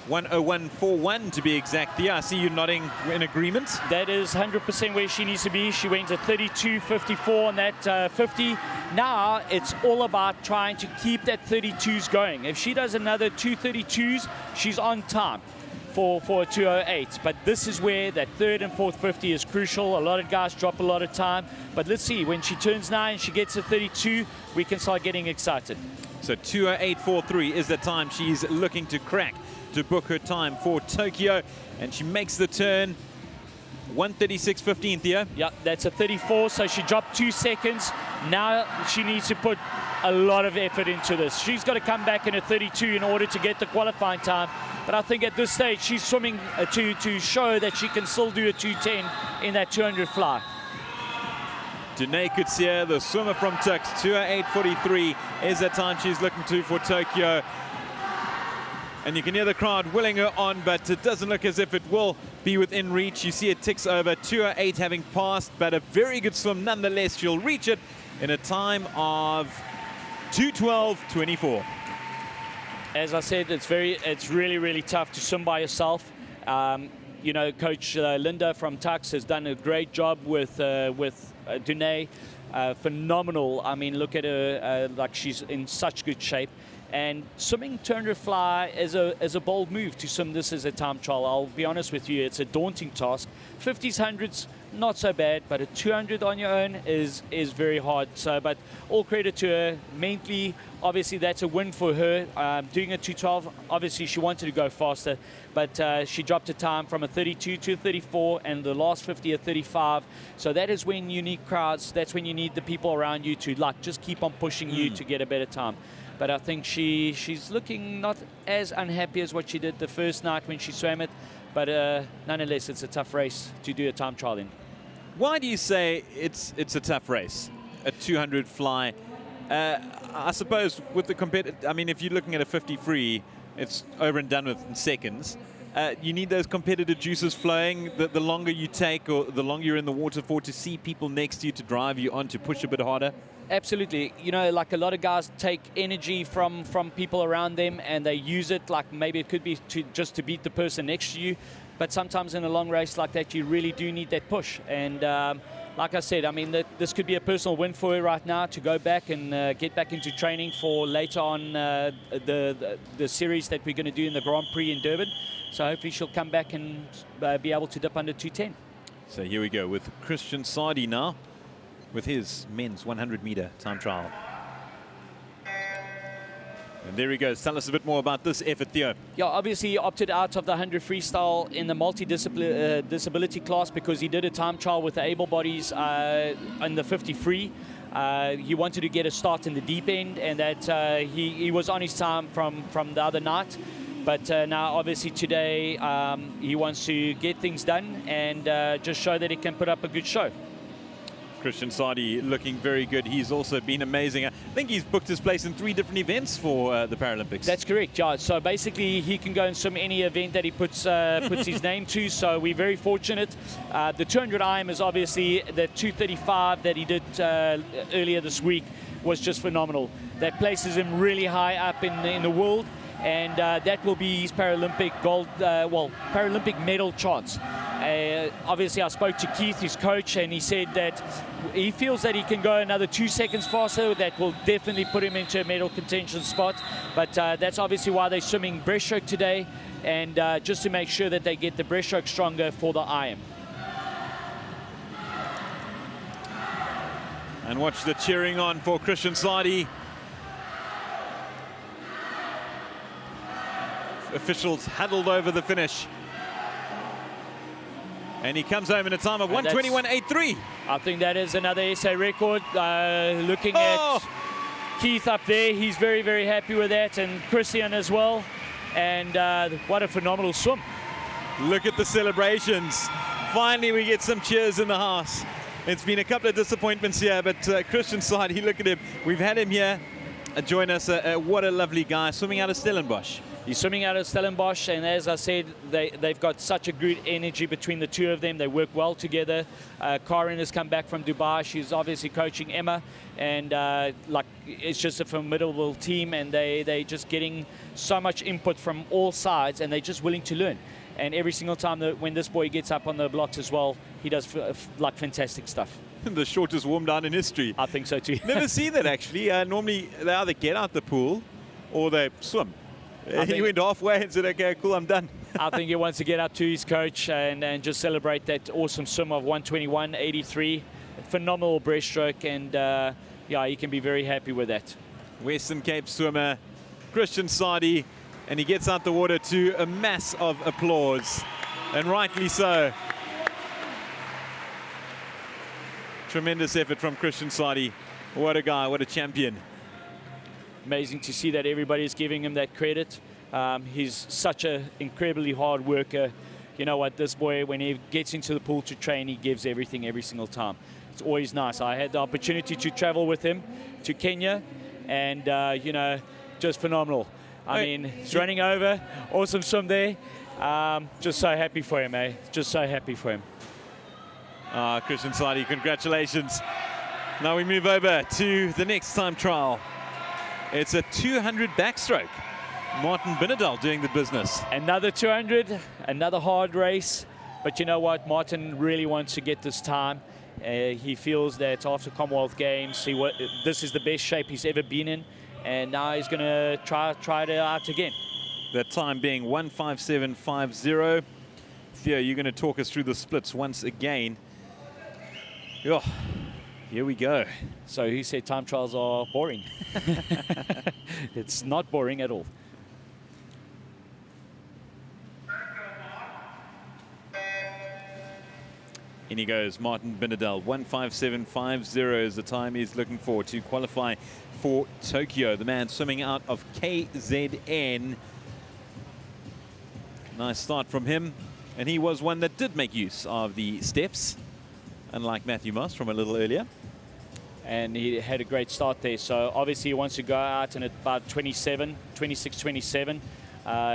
1:01.41 to be exact. Yeah, I see you nodding in agreement. That is 100% where she needs to be. She went at 32.54 on that 50. Now it's all about trying to keep that 32s going. If she does another 2:32s, she's on time for a 2:08. But this is where that third and fourth 50 is crucial. A lot of guys drop a lot of time. But let's see, when she turns 9, she gets a 32, we can start getting excited. So 2:08.43 is the time she's looking to crack to book her time for Tokyo, and she makes the turn. 1:36.15, Theo. Yeah, that's a 34, so she dropped 2 seconds. Now she needs to put a lot of effort into this. She's got to come back in a 32 in order to get the qualifying time. But I think at this stage, she's swimming to show that she can still do a 2:10 in that 200 fly. Gutier, the swimmer from Tux, 2:08.43 is the time she's looking to for Tokyo. And you can hear the crowd willing her on, but it doesn't look as if it will be within reach. You see it ticks over, 2:08 having passed, but a very good swim nonetheless. She'll reach it in a time of 2:12.24. As I said, it's really, really tough to swim by yourself. You know, Coach Linda from Tux has done a great job with Dune. Phenomenal. I mean, look at her, like she's in such good shape. And swimming 200 fly is a bold move to swim this as a time trial. I'll be honest with you, it's a daunting task. 50s, 100s, not so bad, but a 200 on your own is very hard. So, but all credit to her. Mentally, obviously, that's a win for her. Doing a 2:12, obviously, she wanted to go faster, but she dropped a time from a 32 to a 34, and the last 50 a 35. So that is when you need crowds. That's when you need the people around you to like just keep on pushing you to get a better time. But I think she's looking not as unhappy as what she did the first night when she swam it. But nonetheless, it's a tough race to do a time trial in. Why do you say it's a tough race, a 200 fly? I suppose with the I mean, if you're looking at a 50 free, it's over and done with in seconds. You need those competitive juices flowing. The longer you take or the longer you're in the water for, to see people next to you to drive you on, to push a bit harder. Absolutely. You know, like a lot of guys take energy from people around them and they use it, like maybe it could be just to beat the person next to you. But sometimes in a long race like that, you really do need that push. And like I said, I mean, this could be a personal win for her right now to go back and get back into training for later on the series that we're going to do in the Grand Prix in Durban. So hopefully she'll come back and be able to dip under 2:10. So here we go with Christian Sardi now, with his men's 100-meter time trial. And there he goes. Tell us a bit more about this effort, Theo. Yeah, obviously he opted out of the 100 freestyle in the multi-disability class because he did a time trial with the able bodies in the 50 free. He wanted to get a start in the deep end, and that he was on his time from the other night. But now, obviously, today he wants to get things done and just show that he can put up a good show. Christian Sardi looking very good. He's also been amazing. I think he's booked his place in 3 different events for the Paralympics. That's correct, yeah. So basically, he can go and swim any event that he puts his name to. So we're very fortunate. The 200 IM is obviously the 235 that he did earlier this week was just phenomenal. That places him really high up in the world. And that will be his Paralympic gold, Paralympic medal chance. Obviously, I spoke to Keith, his coach, and he said that he feels that he can go another 2 seconds faster. That will definitely put him into a medal contention spot. But that's obviously why they're swimming breaststroke today, and just to make sure that they get the breaststroke stronger for the IM. And watch the cheering on for Christian Sardi. Officials huddled over the finish. And he comes home in a time of 1:21.83. I think that is another SA record. Looking at Keith up there, he's very, very happy with that, and Christian as well. And what a phenomenal swim. Look at the celebrations. Finally, we get some cheers in the house. It's been a couple of disappointments here, but Christian Sardi, look at him. We've had him here join us. What a lovely guy, swimming out of Stellenbosch. He's swimming out of Stellenbosch, and as I said, they've got such a good energy between the two of them. They work well together. Karen has come back from Dubai. She's obviously coaching Emma, and like it's just a formidable team, and they're just getting so much input from all sides, and they're just willing to learn. And every single time when this boy gets up on the blocks as well, he does like fantastic stuff. The shortest warm down in history. I think so too. Never see that actually. Normally they either get out the pool or they swim. He went halfway and said, okay, cool, I'm done. I think he wants to get up to his coach and just celebrate that awesome swim of 121.83. Phenomenal breaststroke, and yeah, he can be very happy with that. Western Cape swimmer Christian Sadi, and he gets out the water to a mass of applause, and rightly so. Tremendous effort from Christian Sadi. What a guy, what a champion. Amazing to see that everybody's giving him that credit. He's such an incredibly hard worker. You know what, this boy, when he gets into the pool to train, he gives everything every single time. It's always nice. I had the opportunity to travel with him to Kenya, and you know, just phenomenal. I mean, he's running over, awesome swim there. Just so happy for him, eh? Just so happy for him. Christian Sadi, congratulations. Now we move over to the next time trial. It's a 200 backstroke. Martin Binnedal doing the business. Another 200, another hard race. But you know what? Martin really wants to get this time. He feels that after Commonwealth Games, this is the best shape he's ever been in. And now he's going to try it out again. That time being 1:57.50. Theo, you're going to talk us through the splits once again. Oh, here we go. So he said time trials are boring. It's not boring at all. In he goes, Martin Binnedal. 1:57.50 is the time he's looking for to qualify for Tokyo. The man swimming out of KZN. Nice start from him. And he was one that did make use of the steps, unlike Matthew Moss from a little earlier. And he had a great start there. So obviously he wants to go out in about 26-27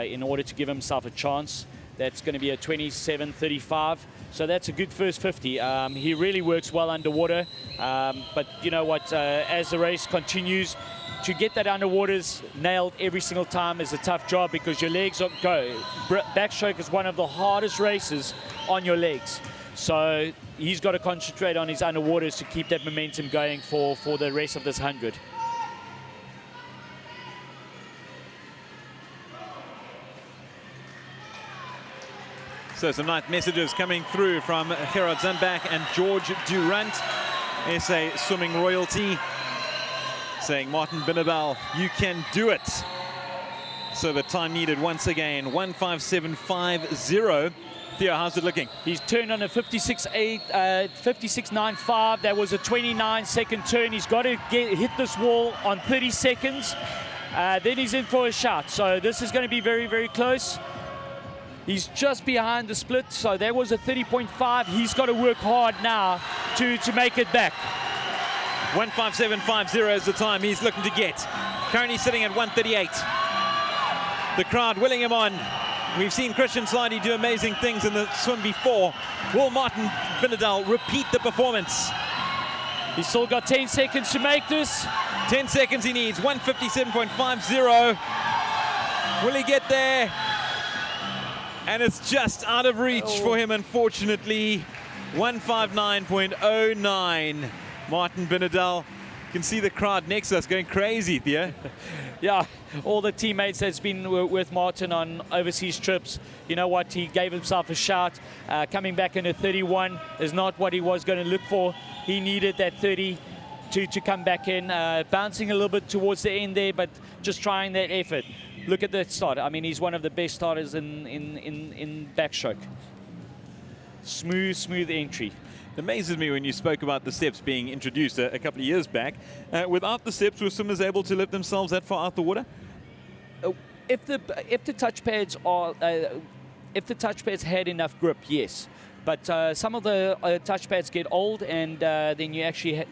in order to give himself a chance. That's going to be a 27.35. So that's a good first 50. He really works well underwater. But you know what, as the race continues, to get that underwaters nailed every single time is a tough job, because your legs go. Backstroke is one of the hardest races on your legs. So he's got to concentrate on his underwaters to keep that momentum going for the rest of this 100. So some nice messages coming through from Gerard Zandbach and George Durant, SA swimming royalty, saying, Martin Binnedal, you can do it. So the time needed once again, 1:57.50. Theo, how's it looking? He's turned on a 56.95. That was a 29-second turn. He's got to hit this wall on 30 seconds. Then he's in for a shot. So this is going to be very, very close. He's just behind the split. So that was a 30.5. He's got to work hard now to make it back. 1:57.50 is the time he's looking to get. Currently sitting at 1:38. The crowd willing him on. We've seen Christian Sadi do amazing things in the swim before. Will Martin Binnedal repeat the performance? He's still got 10 seconds to make this. 10 seconds he needs, 1:57.50. Will he get there? And it's just out of reach for him, unfortunately. 1:59.09. Martin Binnedal. You can see the crowd next to us going crazy, Theo. Yeah, all the teammates that's been with Martin on overseas trips, you know what, he gave himself a shot. Coming back in a 31 is not what he was going to look for. He needed that 30 to come back in, bouncing a little bit towards the end there, but just trying that effort. Look at that start. I mean, he's one of the best starters in backstroke. Smooth entry. It amazes me when you spoke about the steps being introduced a couple of years back. Without the steps, were swimmers able to lift themselves that far out the water? If the touch pads had enough grip, yes. But some of the touchpads get old, and then you actually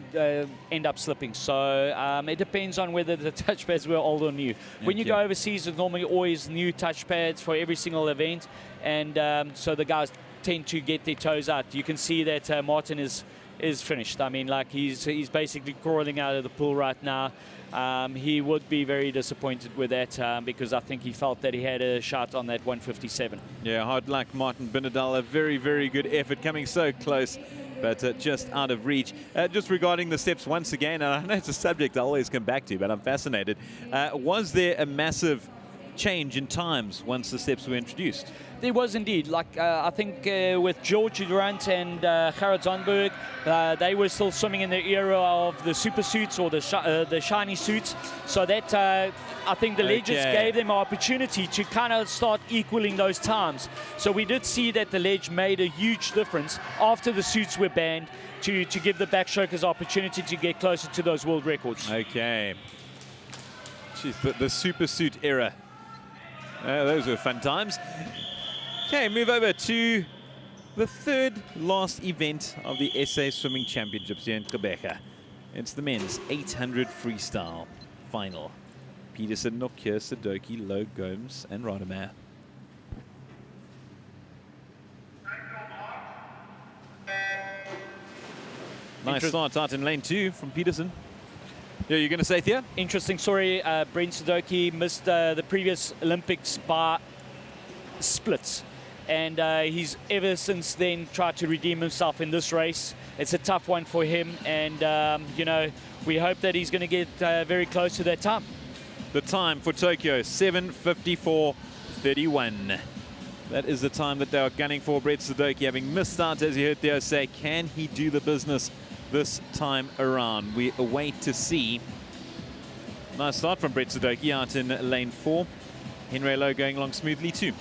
end up slipping. So it depends on whether the touchpads were old or new. When you go overseas, there's normally always new touchpads for every single event, and so the guys tend to get their toes out. You can see that Martin is finished. I mean, like he's basically crawling out of the pool right now. He would be very disappointed with that because I think he felt that he had a shot on that 157. Yeah, hard luck, Martin Binnedal. A very, very good effort, coming so close, but just out of reach. Just regarding the steps once again, and I know it's a subject I always come back to, but I'm fascinated. Was there a massive change in times once the steps were introduced? There was indeed. Like I think with George Durant and Gerard Zonberg, they were still swimming in the era of the super suits or the shiny suits. So that I think the ledges gave them an opportunity to kind of start equaling those times. So we did see that the ledge made a huge difference after the suits were banned to give the backstrokers opportunity to get closer to those world records. Okay. Jeez, the super suit era. Those were fun times. Okay, move over to the third last event of the SA Swimming Championships here in Gqeberha. It's the men's 800 freestyle final. Peterson, Nokia, Sadoki, Lowe, Gomes, and Rademacher. Nice start out in lane 2 from Peterson. Yeah, you're going to say, Thea? Interesting story. Brent Sadoki missed the previous Olympics by splits. And he's ever since then tried to redeem himself in this race. It's a tough one for him. And, you know, we hope that he's going to get very close to that time. The time for Tokyo, 7:54.31. That is the time that they are gunning for. Brett Sadoki having missed out, as you heard Theo say. Can he do the business this time around? We await to see. Nice start from Brett Sadoki out in lane 4. Henry Lowe going along smoothly too.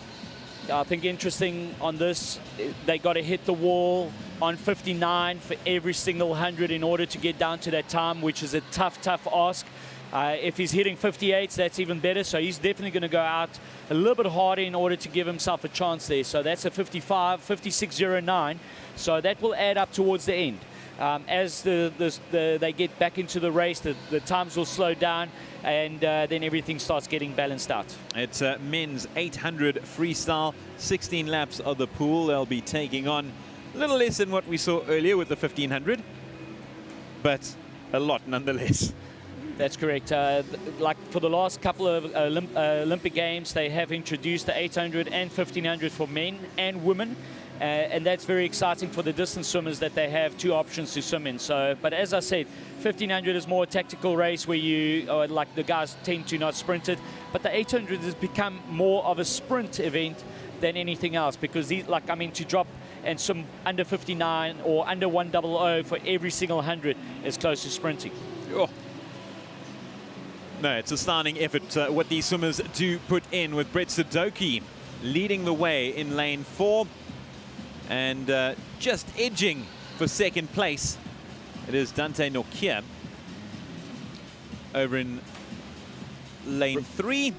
I think interesting on this, they got to hit the wall on 59 for every single 100 in order to get down to that time, which is a tough ask. If he's hitting 58s, that's even better. So he's definitely going to go out a little bit harder in order to give himself a chance there. So that's a 56.09. So that will add up towards the end. As they get back into the race, the times will slow down, and then everything starts getting balanced out. It's men's 800 freestyle, 16 laps of the pool. They'll be taking on a little less than what we saw earlier with the 1500, but a lot nonetheless. That's correct. Like for the last couple of Olympic Games, they have introduced the 800 and 1500 for men and women. And that's very exciting for the distance swimmers that they have two options to swim in. So, but as I said, 1500 is more a tactical race where you, like the guys tend to not sprint it. But the 800 has become more of a sprint event than anything else, because these, like, I mean, to drop and swim under 59 or under 100 for every single 100 is close to sprinting. Oh. No, it's a stunning effort what these swimmers do put in, with Brett Sadoki leading the way in lane 4. And just edging for second place, it is Dante Nokia over in lane 3.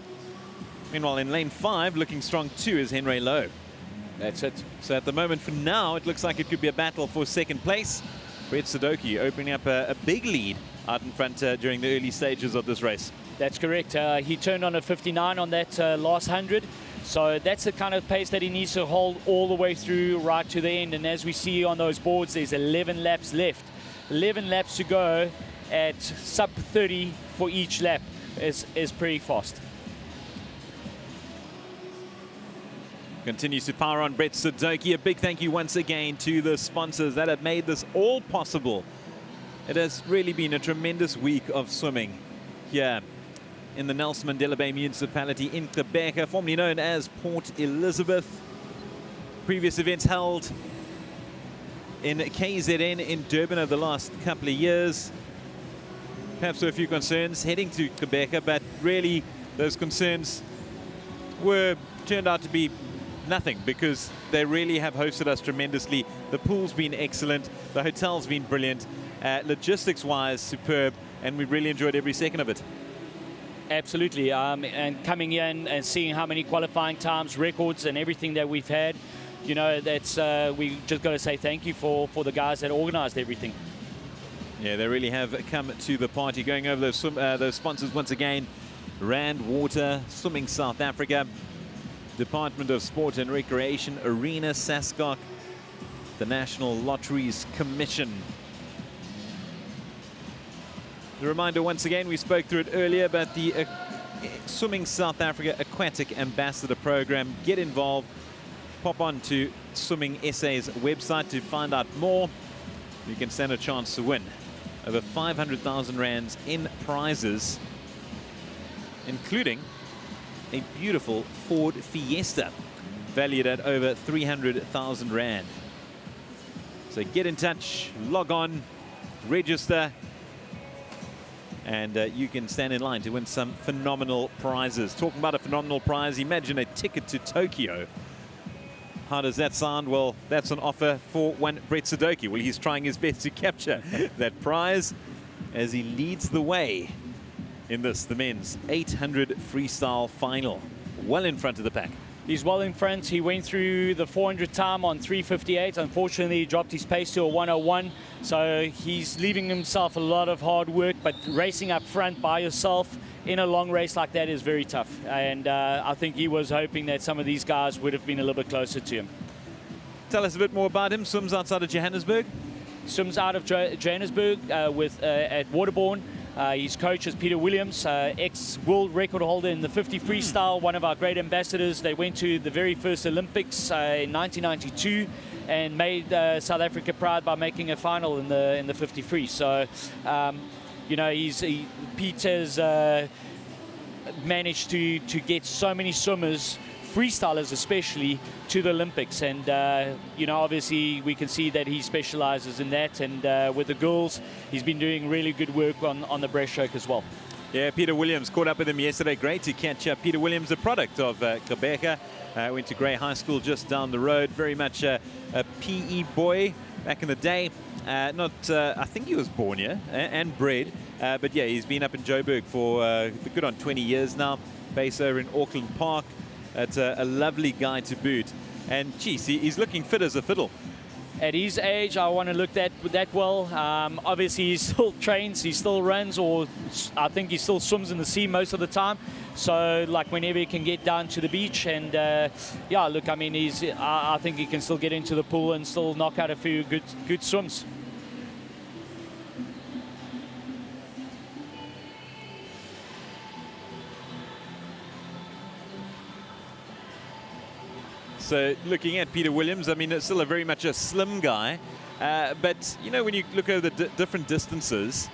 Meanwhile, in lane 5, looking strong too, is Henry Lowe. That's it. So at the moment, for now, it looks like it could be a battle for second place. Brett Sadoki opening up a big lead out in front during the early stages of this race. That's correct. He turned on a 59 on that last 100. So that's the kind of pace that he needs to hold all the way through right to the end. And as we see on those boards, there's 11 laps left. 11 laps to go at sub 30 for each lap is pretty fast. Continues to power on Brett Sadoki. A big thank you once again to the sponsors that have made this all possible. It has really been a tremendous week of swimming here in the Nelson Mandela Bay municipality in Gqeberha, formerly known as Port Elizabeth. Previous events held in KZN in Durban over the last couple of years. Perhaps there were a few concerns heading to Gqeberha, but really those concerns turned out to be nothing, because they really have hosted us tremendously. The pool's been excellent, the hotel's been brilliant, logistics-wise superb, and we really enjoyed every second of it. Absolutely, and coming in and seeing how many qualifying times, records, and everything that we've had, you know, that's we just got to say thank you for the guys that organized everything. Yeah, they really have come to the party. Going over those sponsors once again: Rand Water, Swimming South Africa, Department of Sport and Recreation, Arena Sascock, the National Lotteries Commission. The reminder once again, we spoke through it earlier, about the Swimming South Africa Aquatic Ambassador Program. Get involved. Pop on to Swimming SA's website to find out more. You can stand a chance to win over 500,000 rands in prizes, including a beautiful Ford Fiesta valued at over 300,000 rand. So get in touch, log on, register, and you can stand in line to win some phenomenal prizes. Talking about a phenomenal prize, imagine a ticket to Tokyo. How does that sound? Well, that's an offer for one Brett Sadoki. Well, he's trying his best to capture that prize as he leads the way in this, the men's 800 freestyle final. Well in front of the pack. He's well in front. He went through the 400 time on 3:58. Unfortunately, he dropped his pace to a 1:01. So he's leaving himself a lot of hard work, but racing up front by yourself in a long race like that is very tough. And I think he was hoping that some of these guys would have been a little bit closer to him. Tell us a bit more about him. Swims outside of Johannesburg. Swims out of Johannesburg at Waterborne. His coach is Peter Williams, ex-world record holder in the 50 freestyle, one of our great ambassadors. They went to the very first Olympics in 1992 and made South Africa proud by making a final in the 50 free. So, you know, Pete has managed to get so many swimmers, freestylers especially, to the Olympics. And, you know, obviously we can see that he specializes in that. And with the girls, he's been doing really good work on the breaststroke as well. Yeah, Peter Williams, caught up with him yesterday. Great to catch up. Peter Williams, a product of Quebec. Went to Grey High School just down the road. Very much a PE boy back in the day. I think he was born here and bred. But yeah, he's been up in Joburg for good on 20 years now. Based over in Auckland Park. That's a lovely guy to boot. And geez, he's looking fit as a fiddle. At his age, I want to look that well. Obviously, he still trains, he still runs, or I think he still swims in the sea most of the time. So, like, whenever he can get down to the beach, and yeah, look, I mean, I think he can still get into the pool and still knock out a few good swims. So looking at Peter Williams, I mean, it's still very much a slim guy. But, you know, when you look over the different distances,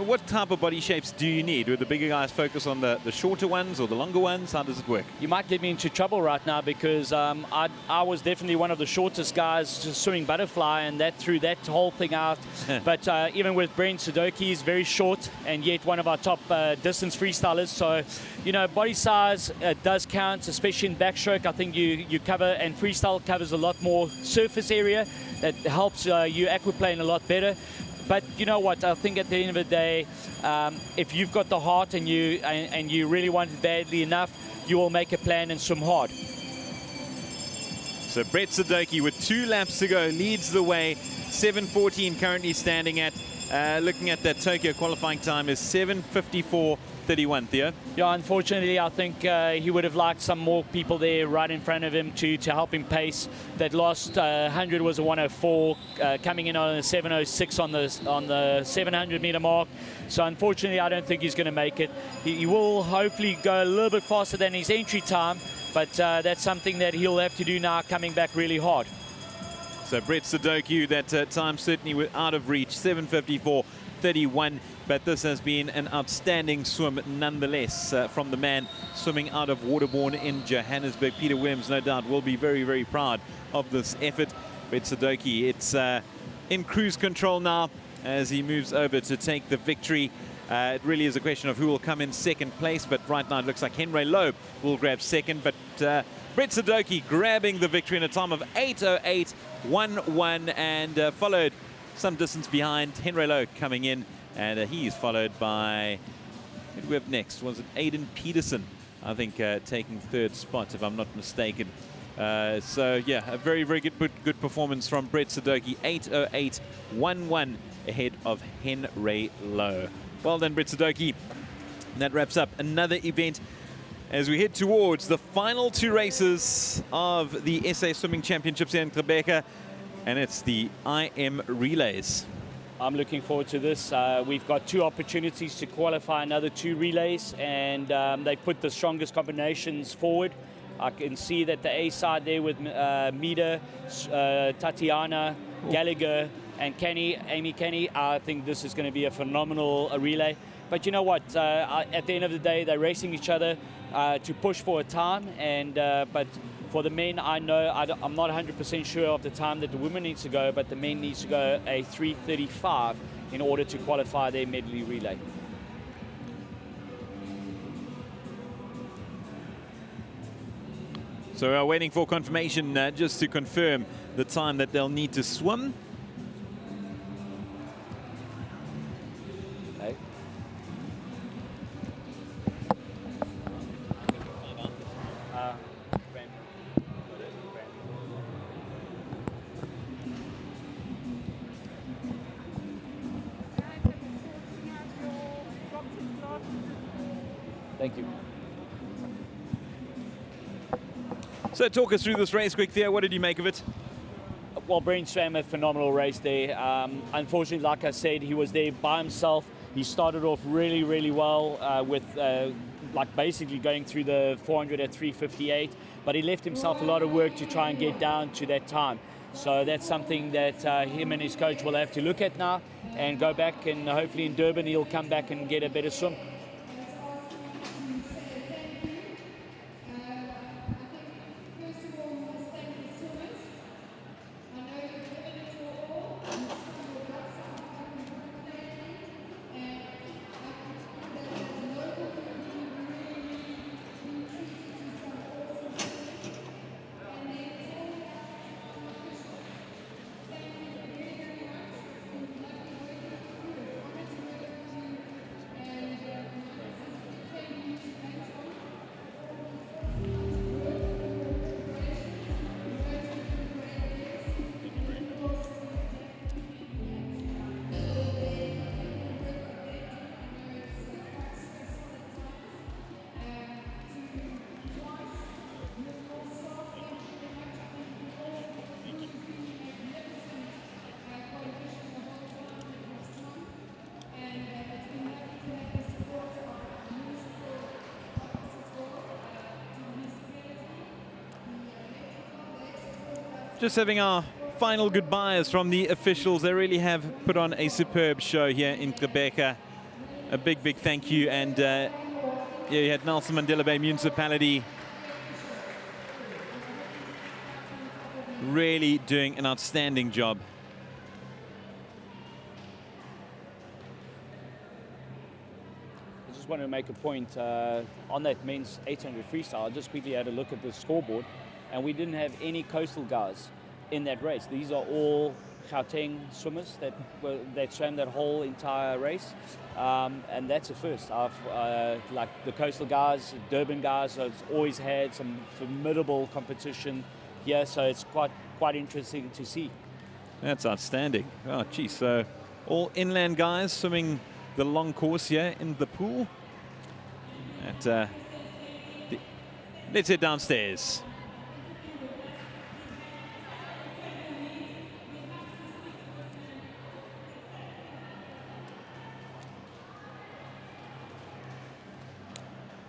what type of body shapes do you need? Do the bigger guys focus on the shorter ones or the longer ones? How does it work? You might get me into trouble right now because I was definitely one of the shortest guys just swimming butterfly, and that threw that whole thing out. But even with Brent Sadoki, he's very short and yet one of our top distance freestylers. So, you know, body size does count, especially in backstroke. I think you cover, and freestyle covers a lot more surface area. That helps you aquaplane a lot better. But you know what? I think at the end of the day, if you've got the heart and you really want it badly enough, you will make a plan and swim hard. So Brett Sadoki with 2 laps to go leads the way. 7:14 currently standing at. Looking at that Tokyo qualifying time is 7:54.31. Theo? Yeah, unfortunately, I think he would have liked some more people there right in front of him to help him pace. That last 100 was a 1:04, coming in on a 7:06 on the 700 meter mark. So unfortunately, I don't think he's going to make it. He will hopefully go a little bit faster than his entry time, but that's something that he'll have to do now, coming back really hard. So Brett Sadoki, that time certainly out of reach, 7:54.31. But this has been an outstanding swim nonetheless from the man swimming out of Waterborne in Johannesburg. Peter Williams, no doubt, will be very, very proud of this effort. Brett Sadoki, it's in cruise control now as he moves over to take the victory. It really is a question of who will come in second place, but right now it looks like Henry Loeb will grab second. But Brett Sadoki grabbing the victory in a time of 8:08.11 and followed some distance behind. Henry Loeb coming in, and he's followed by, who do we have next? Was it Aiden Peterson? I think taking third spot, if I'm not mistaken. So yeah, a very, very good performance from Breaststroke. 8:08.11 ahead of Henry Lowe. Well done, Breaststroke. That wraps up another event as we head towards the final two races of the SA Swimming Championships here in Rebecca, and it's the IM Relays. I'm looking forward to this. We've got 2 opportunities to qualify another 2 relays, and they put the strongest combinations forward. I can see that the A side there with Mida, Tatiana, Gallagher, and Amy Kenny. I think this is going to be a phenomenal relay. But you know what? At the end of the day, they're racing each other to push for a time. And but for the men, I'm not 100% sure of the time that the women needs to go, but the men needs to go a 3:35 in order to qualify their medley relay. So we're waiting for confirmation just to confirm the time that they'll need to swim. Okay. Thank you. So talk us through this race quick, Theo. What did you make of it? Well, Brent swam a phenomenal race there. Unfortunately, like I said, he was there by himself. He started off really, really well with like basically going through the 400 at 3:58, but he left himself a lot of work to try and get down to that time. So that's something that him and his coach will have to look at now and go back, and hopefully in Durban he'll come back and get a better swim. Just having our final goodbyes from the officials. They really have put on a superb show here in Rebecca. A big, big thank you. And yeah, you had Nelson Mandela Bay Municipality really doing an outstanding job. I just want to make a point on that men's 800 freestyle. I just quickly had a look at the scoreboard, and we didn't have any coastal guys in that race. These are all Gauteng swimmers that swam that whole entire race, and that's a first. Like the coastal guys, Durban guys, have always had some formidable competition here, so it's quite interesting to see. That's outstanding. Oh, geez. So all inland guys swimming the long course here in the pool. Let's head downstairs.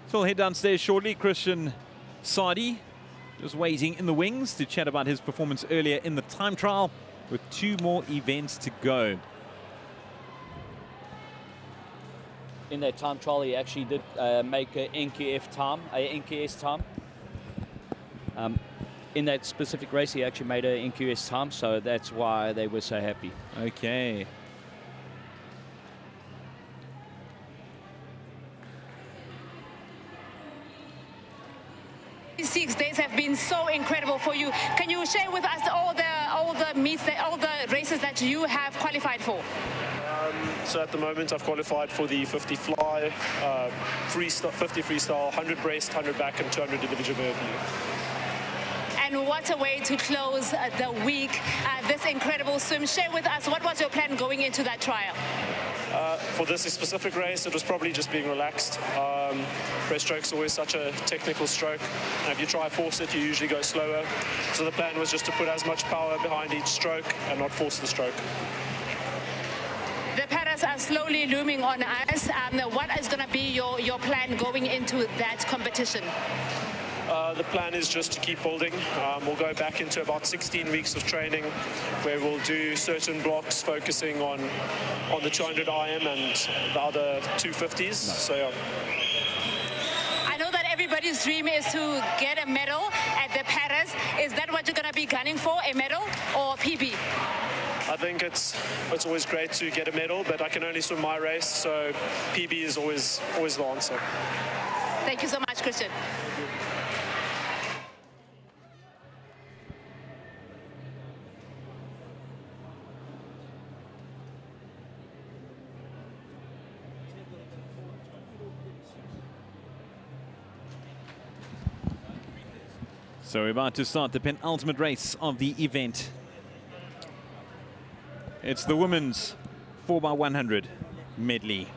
So we'll head downstairs shortly. Christian Sadi just waiting in the wings to chat about his performance earlier in the time trial with 2 more events to go. In that time trial, he actually did make an NQF time, a NQS time. In that specific race, he actually made an NQS time, so that's why they were so happy. Okay. These 6 days have been so incredible for you. Can you share with us all the meets, all the races that you have qualified for? So at the moment I've qualified for the 50 fly, 50 freestyle, 100 breast, 100 back and 200 individual burpee. and what a way to close the week. This incredible swim. Share with us, what was your plan going into that trial? For this specific race, it was probably just being relaxed. Breaststroke's always such a technical stroke, and if you try to force it, you usually go slower. So the plan was just to put as much power behind each stroke and not force the stroke. The paddles are slowly looming on us. What is going to be your plan going into that competition? The plan is just to keep building. We'll go back into about 16 weeks of training where we'll do certain blocks focusing on the 200 IM and the other 250s. So yeah. I know that everybody's dream is to get a medal at the Paris. Is that what you're going to be gunning for, a medal or PB? I think it's always great to get a medal, but I can only swim my race, so PB is always the answer. Thank you so much, Christian. So we're about to start the penultimate race of the event. It's the women's 4x100 medley.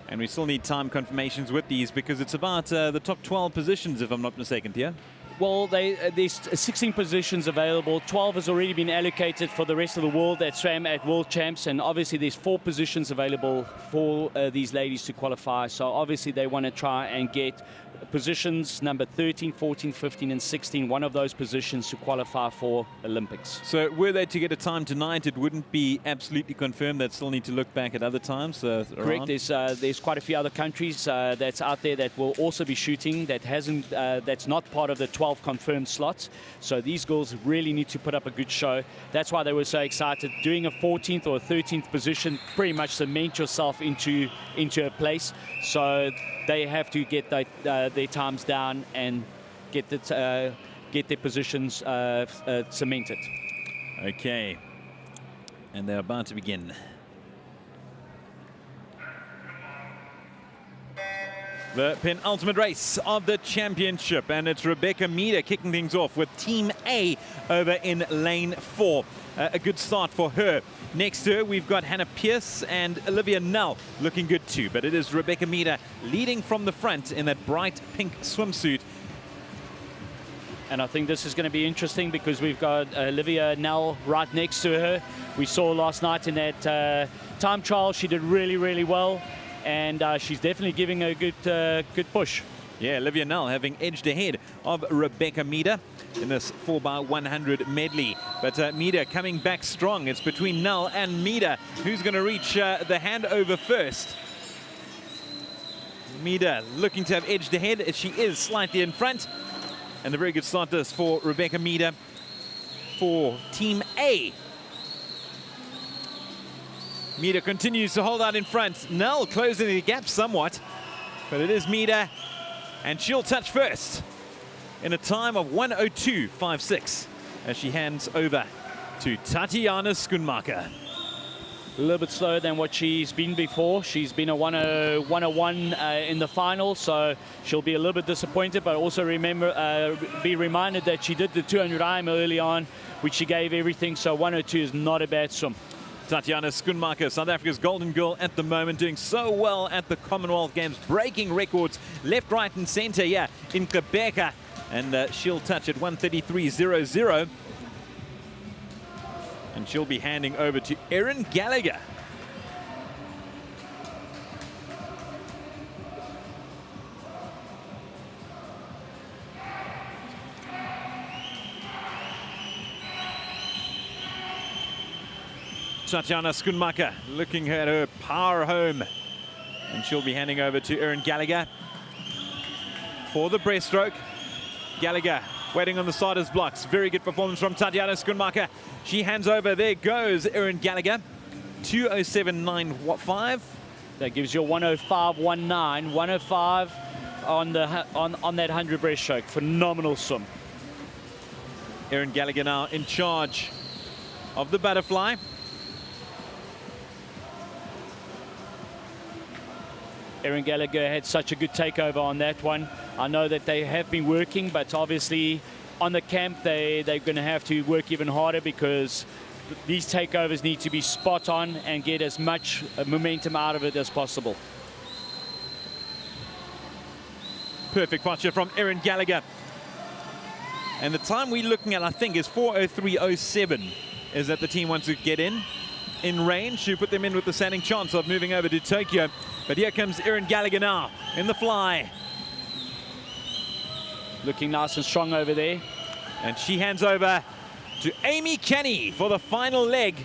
And we still need time confirmations with these because it's about the top 12 positions, if I'm not mistaken, Tia. Well, there's 16 positions available. 12 has already been allocated for the rest of the world that swam at World Champs, and obviously there's 4 positions available for these ladies to qualify. So obviously they want to try and get positions number 13, 14, 15, and 16, one of those positions to qualify for Olympics. So were they to get a time tonight, it wouldn't be absolutely confirmed. They'd still need to look back at other times. Correct. There's quite a few other countries that's out there that will also be shooting that hasn't that's not part of the 12 confirmed slots. So these girls really need to put up a good show. That's why they were so excited. Doing a 14th or a 13th position pretty much cement yourself into a place. So they have to get their times down and get their positions cemented. Okay, and they're about to begin. The penultimate race of the championship, and it's Rebecca Meader kicking things off with Team A over in lane 4. A good start for her. Next to her, we've got Hannah Pierce and Olivia Null looking good too, but it is Rebecca Meader leading from the front in that bright pink swimsuit. And I think this is going to be interesting because we've got Olivia Null right next to her. We saw last night in that time trial, she did really, really well. And she's definitely giving a good push. Yeah, Olivia Null having edged ahead of Rebecca Meader in this 4x100 medley. But Meader coming back strong. It's between Null and Meader. Who's going to reach the handover first? Meader looking to have edged ahead. She is slightly in front. And a very good start this for Rebecca Meader for Team A. Meader continues to hold out in front. Null closing the gap somewhat, but it is Meader, and she'll touch first in a time of 1:02.56 as she hands over to Tatiana Schumacher. A little bit slower than what she's been before. She's been a 101 in the final, so she'll be a little bit disappointed, but also be reminded that she did the 200 IM early on, which she gave everything, so 1:02 is not a bad swim. Tatiana Schumacher, South Africa's golden girl at the moment, doing so well at the Commonwealth Games, breaking records left, right, and center here in Quebec. And she'll touch at 1:33.00. And she'll be handing over to Erin Gallagher. Tatiana Schumacher looking at her power home, and she'll be handing over to Erin Gallagher for the breaststroke. Gallagher waiting on the starter's blocks. Very good performance from Tatiana Schumacher. She hands over. There goes Erin Gallagher. 2:07.95. That gives you a 1:05.19. 1:05 on that 100 breaststroke. Phenomenal swim. Erin Gallagher now in charge of the butterfly. Erin Gallagher had such a good takeover on that one. I know that they have been working, but obviously on the camp, they're going to have to work even harder because these takeovers need to be spot on and get as much momentum out of it as possible. Perfect posture from Erin Gallagher. And the time we're looking at, I think, is 4:03:07. Is that the team wants to get in range to put them in with the standing chance of moving over to Tokyo. But here comes Erin Gallagher now in the fly. Looking nice and strong over there. And she hands over to Amy Kenny for the final leg.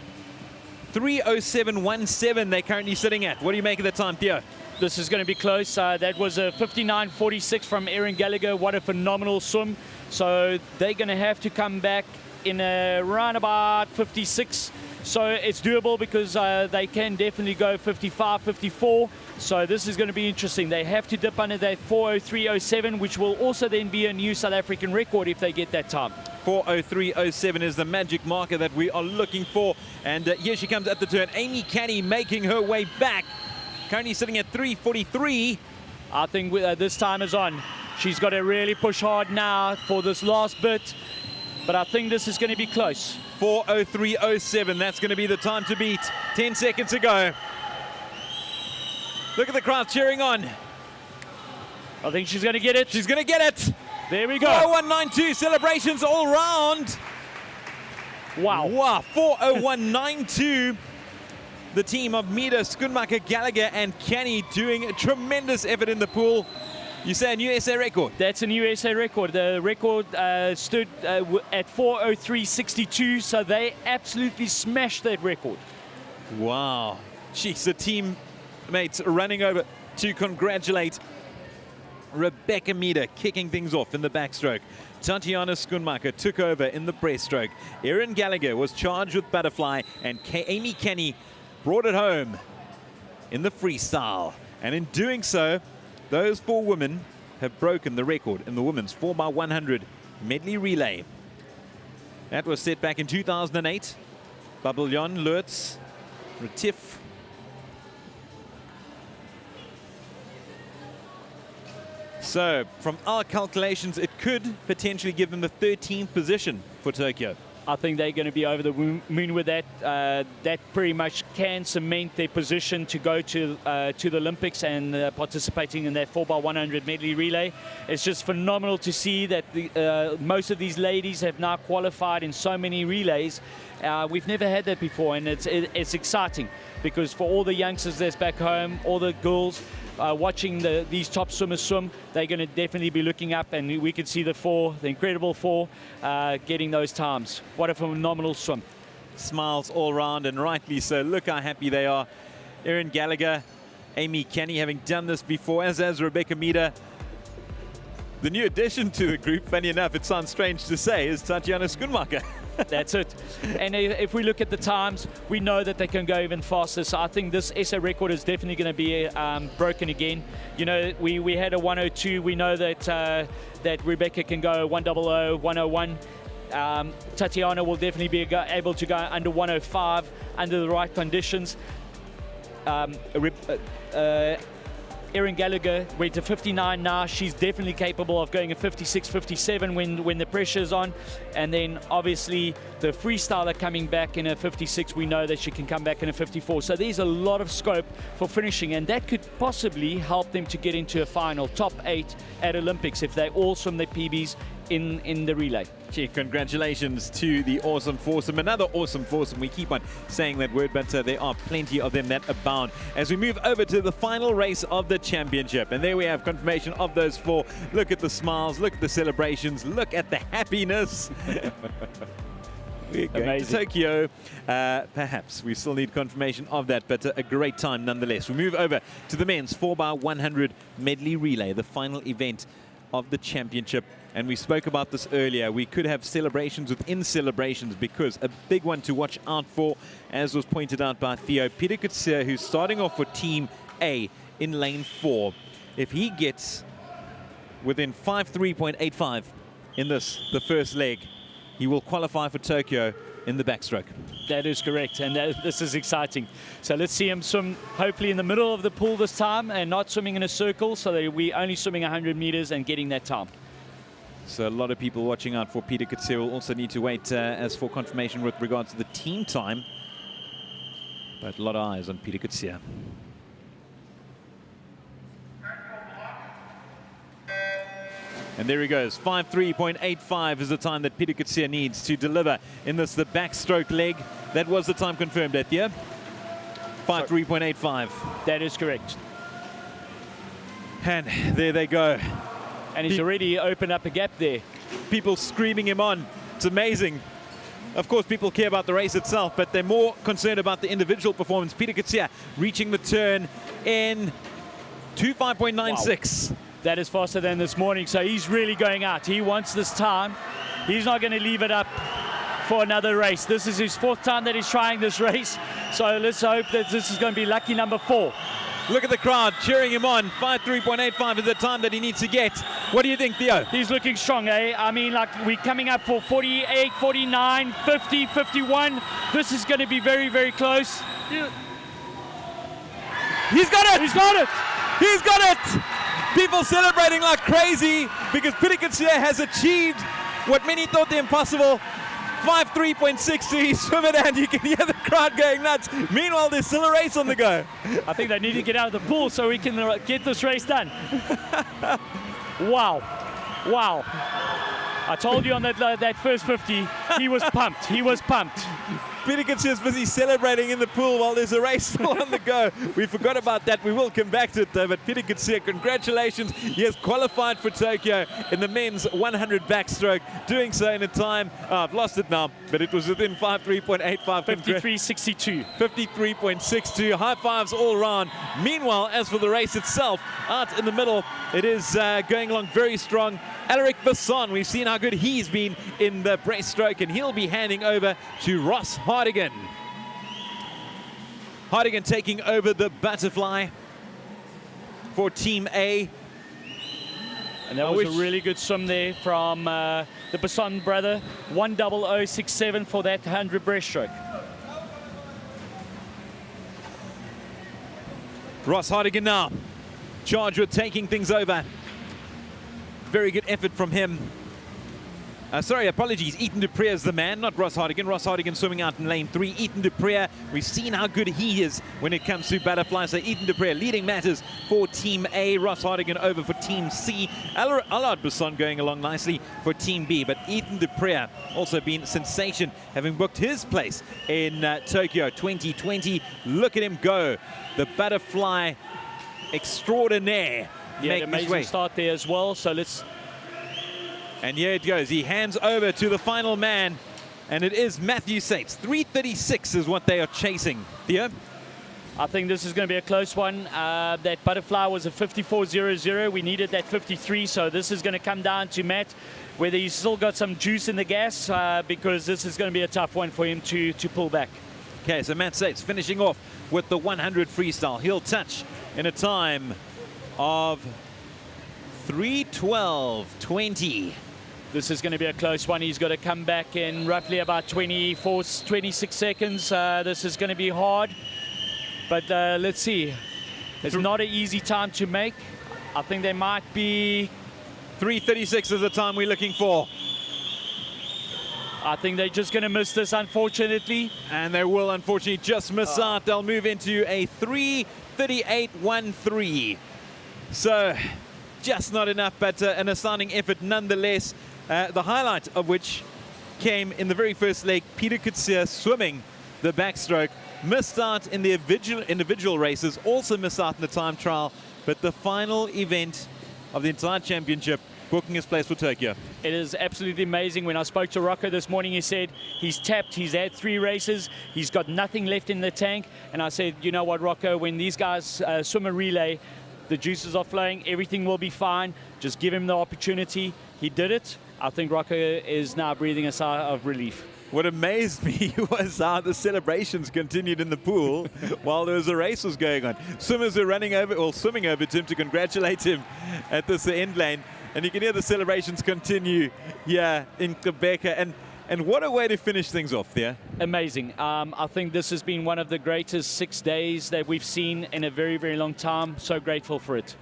3:07:17 they're currently sitting at. What do you make of the time, Theo? This is going to be close. That was a 59:46 from Erin Gallagher. What a phenomenal swim. So they're going to have to come back in around about 56. So it's doable because they can definitely go 55, 54. So this is going to be interesting. They have to dip under that 4:03:07, which will also then be a new South African record if they get that time. 4:03:07 is the magic marker that we are looking for. And here she comes at the turn. Amy Kenny making her way back. Currently sitting at 3:43. I think this time is on. She's got to really push hard now for this last bit. But I think this is going to be close. 4:03:07. That's going to be the time to beat. 10 seconds to go. Look at the crowd cheering on. I think she's going to get it. She's going to get it. There we go. 4:01:92. Celebrations all round. Wow. Wow. 4:01:92. The team of Mida, Schumacher, Gallagher, and Kenny doing a tremendous effort in the pool. You say a new SA record? That's a new SA record. The record stood at 4:03:62, so they absolutely smashed that record. Wow. Jeez, the teammates running over to congratulate Rebecca Mida, kicking things off in the backstroke. Tatiana Schumacher took over in the breaststroke. Erin Gallagher was charged with butterfly, and Amy Kenny brought it home in the freestyle. And in doing so, those four women have broken the record in the women's 4x100 medley relay. That was set back in 2008. Babylon, Lurtz, Retief, so from our calculations, it could potentially give them the 13th position for Tokyo. I think they're going to be over the moon with that. That pretty much can cement their position to go to the Olympics and participating in that 4x100 medley relay. It's just phenomenal to see that most of these ladies have now qualified in so many relays. We've never had that before, and it's exciting because for all the youngsters that's back home, all the girls watching these top swimmers swim, they're going to definitely be looking up, and we can see the incredible four, getting those times. What a phenomenal swim. Smiles all round, and rightly so. Look how happy they are. Erin Gallagher, Amy Kenny, having done this before, as has Rebecca Mida. The new addition to the group, funny enough, it sounds strange to say, is Tatiana Schumacher. That's it. And if we look at the times, we know that they can go even faster. So I think this SA record is definitely going to be broken again. You know, we had a 1:02. We know that that Rebecca can go 1:00, 1:01. Tatiana will definitely be able to go under 1:05 under the right conditions. Erin Gallagher went to 59 now. She's definitely capable of going at 56, 57 when the pressure's on. And then obviously the freestyler coming back in a 56, we know that she can come back in a 54. So there's a lot of scope for finishing, and that could possibly help them to get into a final, top 8 at Olympics if they all swim their PBs in the relay. Gee, congratulations to the awesome foursome. Another awesome foursome. We keep on saying that word, but there are plenty of them that abound. As we move over to the final race of the championship, and there we have confirmation of those four. Look at the smiles, look at the celebrations, look at the happiness. We're going Amazing. to Tokyo. Perhaps we still need confirmation of that, but a great time nonetheless. We move over to the men's 4x100 medley relay, the final event of the championship. And we spoke about this earlier. We could have celebrations within celebrations, because a big one to watch out for, as was pointed out by Theo, Peter Gutier, who's starting off for Team A in lane 4. If he gets within 5:3.85 in the first leg, he will qualify for Tokyo in the backstroke. That is correct, and this is exciting. So let's see him swim, hopefully in the middle of the pool this time, and not swimming in a circle, so that we're only swimming 100 meters and getting that time. So a lot of people watching out for Peter Gutier will also need to wait as for confirmation with regards to the team time. But a lot of eyes on Peter Gutier. And there he goes. 5:3.85 is the time that Peter Gutier needs to deliver in this, the backstroke leg. That was the time confirmed, Gutier. 5:3.85. That is correct. And there they go. And he's already opened up a gap there. People screaming him on. It's amazing. Of course, people care about the race itself, but they're more concerned about the individual performance. Peter Gutier reaching the turn in 2:5.96. Wow. That is faster than this morning, so he's really going out. He wants this time. He's not going to leave it up for another race. This is his 4th time that he's trying this race, so let's hope that this is going to be lucky number 4. Look at the crowd cheering him on. 5:3.85 is the time that he needs to get. What do you think, Theo? He's looking strong, eh? I mean, like, we're coming up for 48, 49, 50, 51. This is going to be very, very close. He's got it! He's got it! He's got it! People celebrating like crazy because Peter Gutier has achieved what many thought the impossible. 5:3.62, he's swimming, and you can hear the crowd going nuts. Meanwhile, there's still a race on the go. I think they need to get out of the pool so we can get this race done. Wow. Wow. I told you on that first 50, he was pumped. He was pumped. Peter Gutier's busy celebrating in the pool while there's a race still on the go. We forgot about that. We will come back to it, though. But Peter Gutier, congratulations. He has qualified for Tokyo in the men's 100 backstroke, doing so in a time, I've lost it now, but it was within 5:3.85. 53.62. 53.62. High fives all around. Meanwhile, as for the race itself, out in the middle, it is going along very strong. Alaric Besson, we've seen how good he's been in the breaststroke, and he'll be handing over to Ross Hardigan. Hardigan taking over the butterfly for Team A. And that was a really good swim there from the Besson brother. 1:00.67 for that 100 breaststroke. Ross Hardigan now charged with taking things over. Very good effort from him. Sorry, apologies. Ethan Dupree is the man, not Ross Hardigan. Ross Hardigan swimming out in lane 3. Ethan Dupree, we've seen how good he is when it comes to butterfly. So Ethan Dupree leading matters for Team A. Ross Hardigan over for Team C. Allard Besson going along nicely for Team B. But Ethan Dupree also been sensation, having booked his place in Tokyo 2020. Look at him go. The butterfly extraordinaire. Yeah, an amazing start there as well. So let's... And here it goes. He hands over to the final man, and it is Matthew Sates. 3:36 is what they are chasing. Theo? I think this is going to be a close one. That butterfly was a 54.00. We needed that 53, so this is going to come down to Matt, whether he's still got some juice in the gas, because this is going to be a tough one for him to pull back. Okay, so Matt Sates finishing off with the 100 freestyle. He'll touch in a time of 3:12.20. This is going to be a close one. He's got to come back in roughly about 26 seconds. This is going to be hard, but let's see. It's not an easy time to make. I think there might be... 3:36 is the time we're looking for. I think they're just going to miss this, unfortunately. And they will, unfortunately, just miss out. They'll move into a 3:38.13. So, just not enough, but an astounding effort nonetheless. The highlight of which came in the very first leg. Peter Gutier swimming the backstroke. Missed out in the individual races. Also missed out in the time trial. But the final event of the entire championship, booking his place for Tokyo. It is absolutely amazing. When I spoke to Rocco this morning, he said he's tapped. He's had 3 races. He's got nothing left in the tank. And I said, you know what, Rocco, when these guys swim a relay, the juices are flowing. Everything will be fine. Just give him the opportunity. He did it. I think Rocco is now breathing a sigh of relief. What amazed me was how the celebrations continued in the pool while there was a race was going on. Swimmers were running over, or swimming over to him to congratulate him at this end lane. And you can hear the celebrations continue here in Quebec. And And what a way to finish things off there. Amazing. I think this has been one of the greatest 6 days that we've seen in a very, very long time. So grateful for it.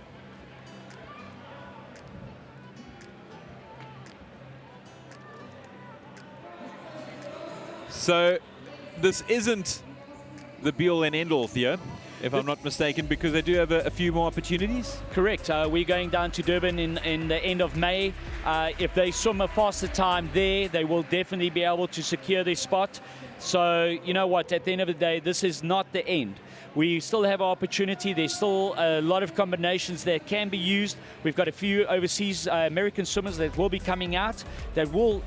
So this isn't the be-all and end-all, Theo, if I'm not mistaken, because they do have a few more opportunities. Correct. We're going down to Durban in the end of May. If they swim a faster time there, they will definitely be able to secure their spot. So, you know what, at the end of the day, this is not the end. We still have our opportunity. There's still a lot of combinations that can be used. We've got a few overseas American swimmers that will be coming out that will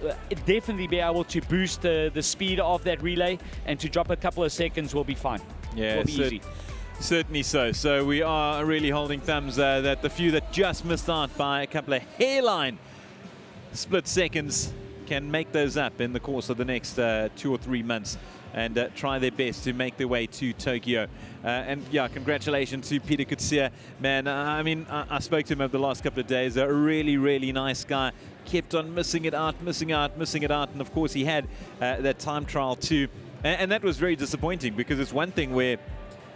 definitely be able to boost the speed of that relay, and to drop a couple of seconds will be fine. Yeah, will be easy. Certainly so. So we are really holding thumbs that the few that just missed out by a couple of hairline split seconds can make those up in the course of the next 2 or 3 months and try their best to make their way to Tokyo. And yeah, congratulations to Peter Gutier. Man, I mean, I spoke to him over the last couple of days. A really, really nice guy. Kept on missing it out. And of course, he had that time trial too. And that was very disappointing, because it's one thing where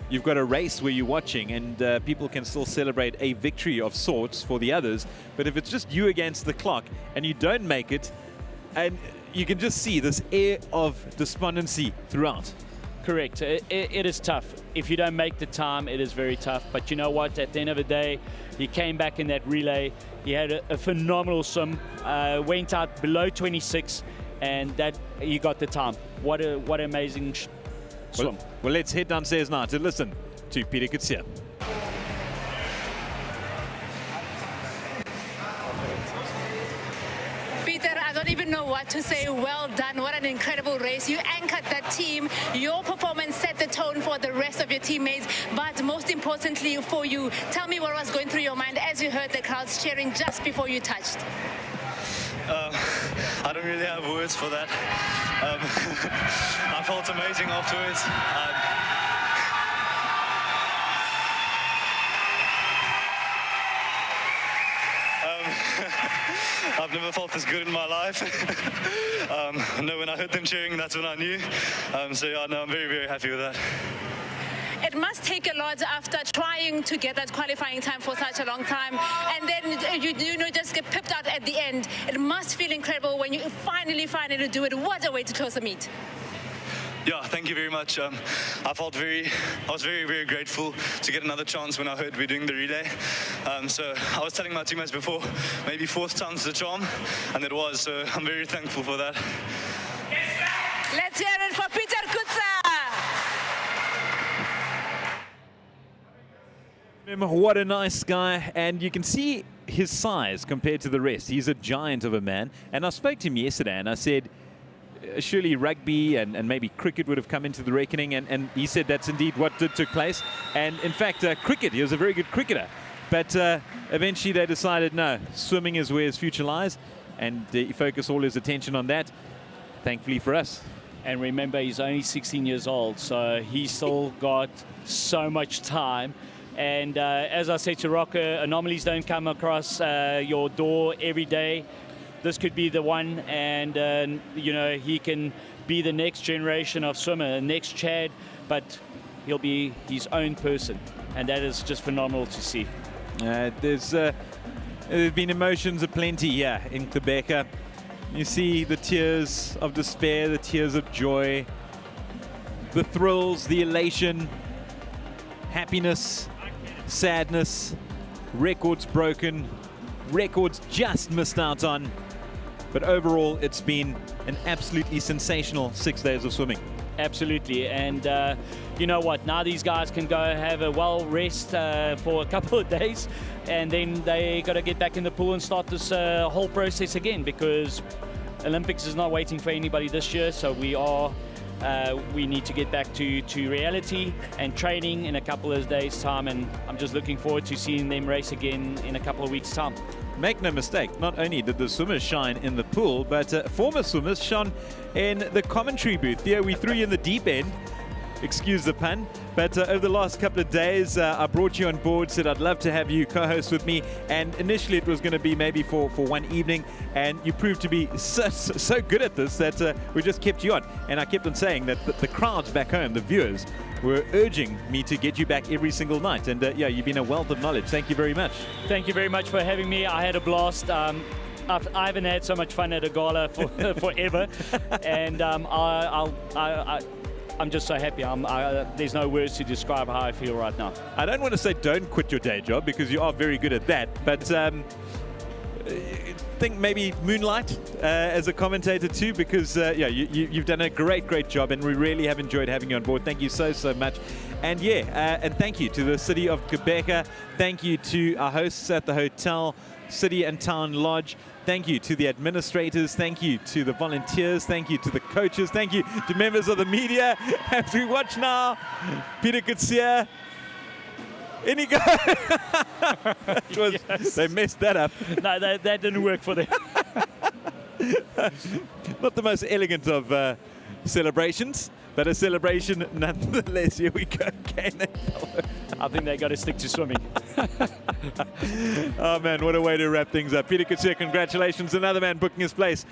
you've got a race where you're watching and people can still celebrate a victory of sorts for the others. But if it's just you against the clock and you don't make it, and you can just see this air of despondency throughout. Correct. It is tough. If you don't make the time, it is very tough. But you know what? At the end of the day, he came back in that relay. He had a phenomenal swim, went out below 26, and that he got the time. What an amazing swim. Well, let's head downstairs now to listen to Peter Gutier. Peter, I don't even know what to say. Well done. What an incredible race. You anchored that team. Your performance set the tone for the rest of your teammates. But most importantly for you, tell me what was going through your mind as you heard the crowds cheering just before you touched. I don't really have words for that. I felt amazing afterwards. I've never felt this good in my life. No, when I heard them cheering, that's when I knew. So yeah, no, I'm very, very happy with that. It must take a lot after trying to get that qualifying time for such a long time, and then you know, just get pipped out at the end. It must feel incredible when you finally do it. What a way to close the meet. Yeah, thank you very much. I was very, very grateful to get another chance when I heard we're doing the relay. So I was telling my teammates before, maybe 4th time's the charm, and it was. So I'm very thankful for that. Let's hear it for Peter Gutier. What a nice guy, and you can see his size compared to the rest. He's a giant of a man, and I spoke to him yesterday and I said, surely rugby and maybe cricket would have come into the reckoning, and he said that's indeed what took place. And in fact, cricket, he was a very good cricketer, but eventually they decided no, swimming is where his future lies, and he focused all his attention on that, thankfully for us. And remember, he's only 16 years old, so he's still got so much time. And as I said to Rocker, anomalies don't come across your door every day. This could be the one, and you know, he can be the next generation of swimmer, the next Chad, but he'll be his own person, and that is just phenomenal to see. There's been emotions aplenty here in Quebec. You see the tears of despair, the tears of joy, the thrills, the elation, happiness, sadness, records broken, records just missed out on. But overall, it's been an absolutely sensational 6 days of swimming. Absolutely, and you know what? Now these guys can go have a well rest for a couple of days, and then they got to get back in the pool and start this whole process again, because Olympics is not waiting for anybody this year. So we need to get back to reality and training in a couple of days' time, and I'm just looking forward to seeing them race again in a couple of weeks' time. Make no mistake, not only did the swimmers shine in the pool, but former swimmers shone in the commentary booth. Yeah, we threw you in the deep end. excuse the pun. But over the last couple of days, I brought you on board, said I'd love to have you co-host with me. And initially it was going to be maybe for one evening. And you proved to be so good at this that we just kept you on. And I kept on saying that the crowds back home, the viewers, were urging me to get you back every single night. And yeah, you've been a wealth of knowledge. Thank you very much. Thank you very much for having me. I had a blast. I haven't had so much fun at a gala forever. And I'm just so happy. There's no words to describe how I feel right now. I don't want to say don't quit your day job, because you are very good at that. But think maybe moonlight as a commentator too, because yeah, you've done a great job, and we really have enjoyed having you on board. Thank you so much. And yeah, and thank you to the city of Quebec. Thank you to our hosts at the hotel, City and Town Lodge. Thank you to the administrators. Thank you to the volunteers. Thank you to the coaches. Thank you to members of the media. As we watch now, Peter Gutier. In he goes. Yes. They messed that up. No, that didn't work for them. Not the most elegant of celebrations, but a celebration nonetheless. Here we go again. I think they got to stick to swimming. Oh man, what a way to wrap things up. Peter Gutier, congratulations. Another man booking his place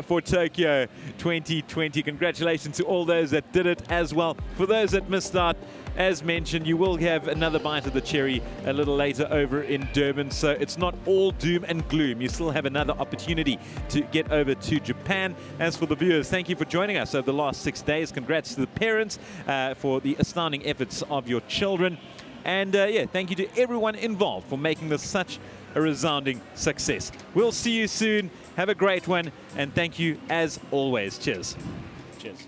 for Tokyo 2020. Congratulations to all those that did it as well. For those that missed out, as mentioned, you will have another bite of the cherry a little later over in Durban. So it's not all doom and gloom. You still have another opportunity to get over to Japan. As for the viewers, thank you for joining us over the last 6 days. Congrats to the parents for the astounding efforts of your children. And yeah, thank you to everyone involved for making this such a resounding success. We'll see you soon. Have a great one. And thank you as always. Cheers. Cheers.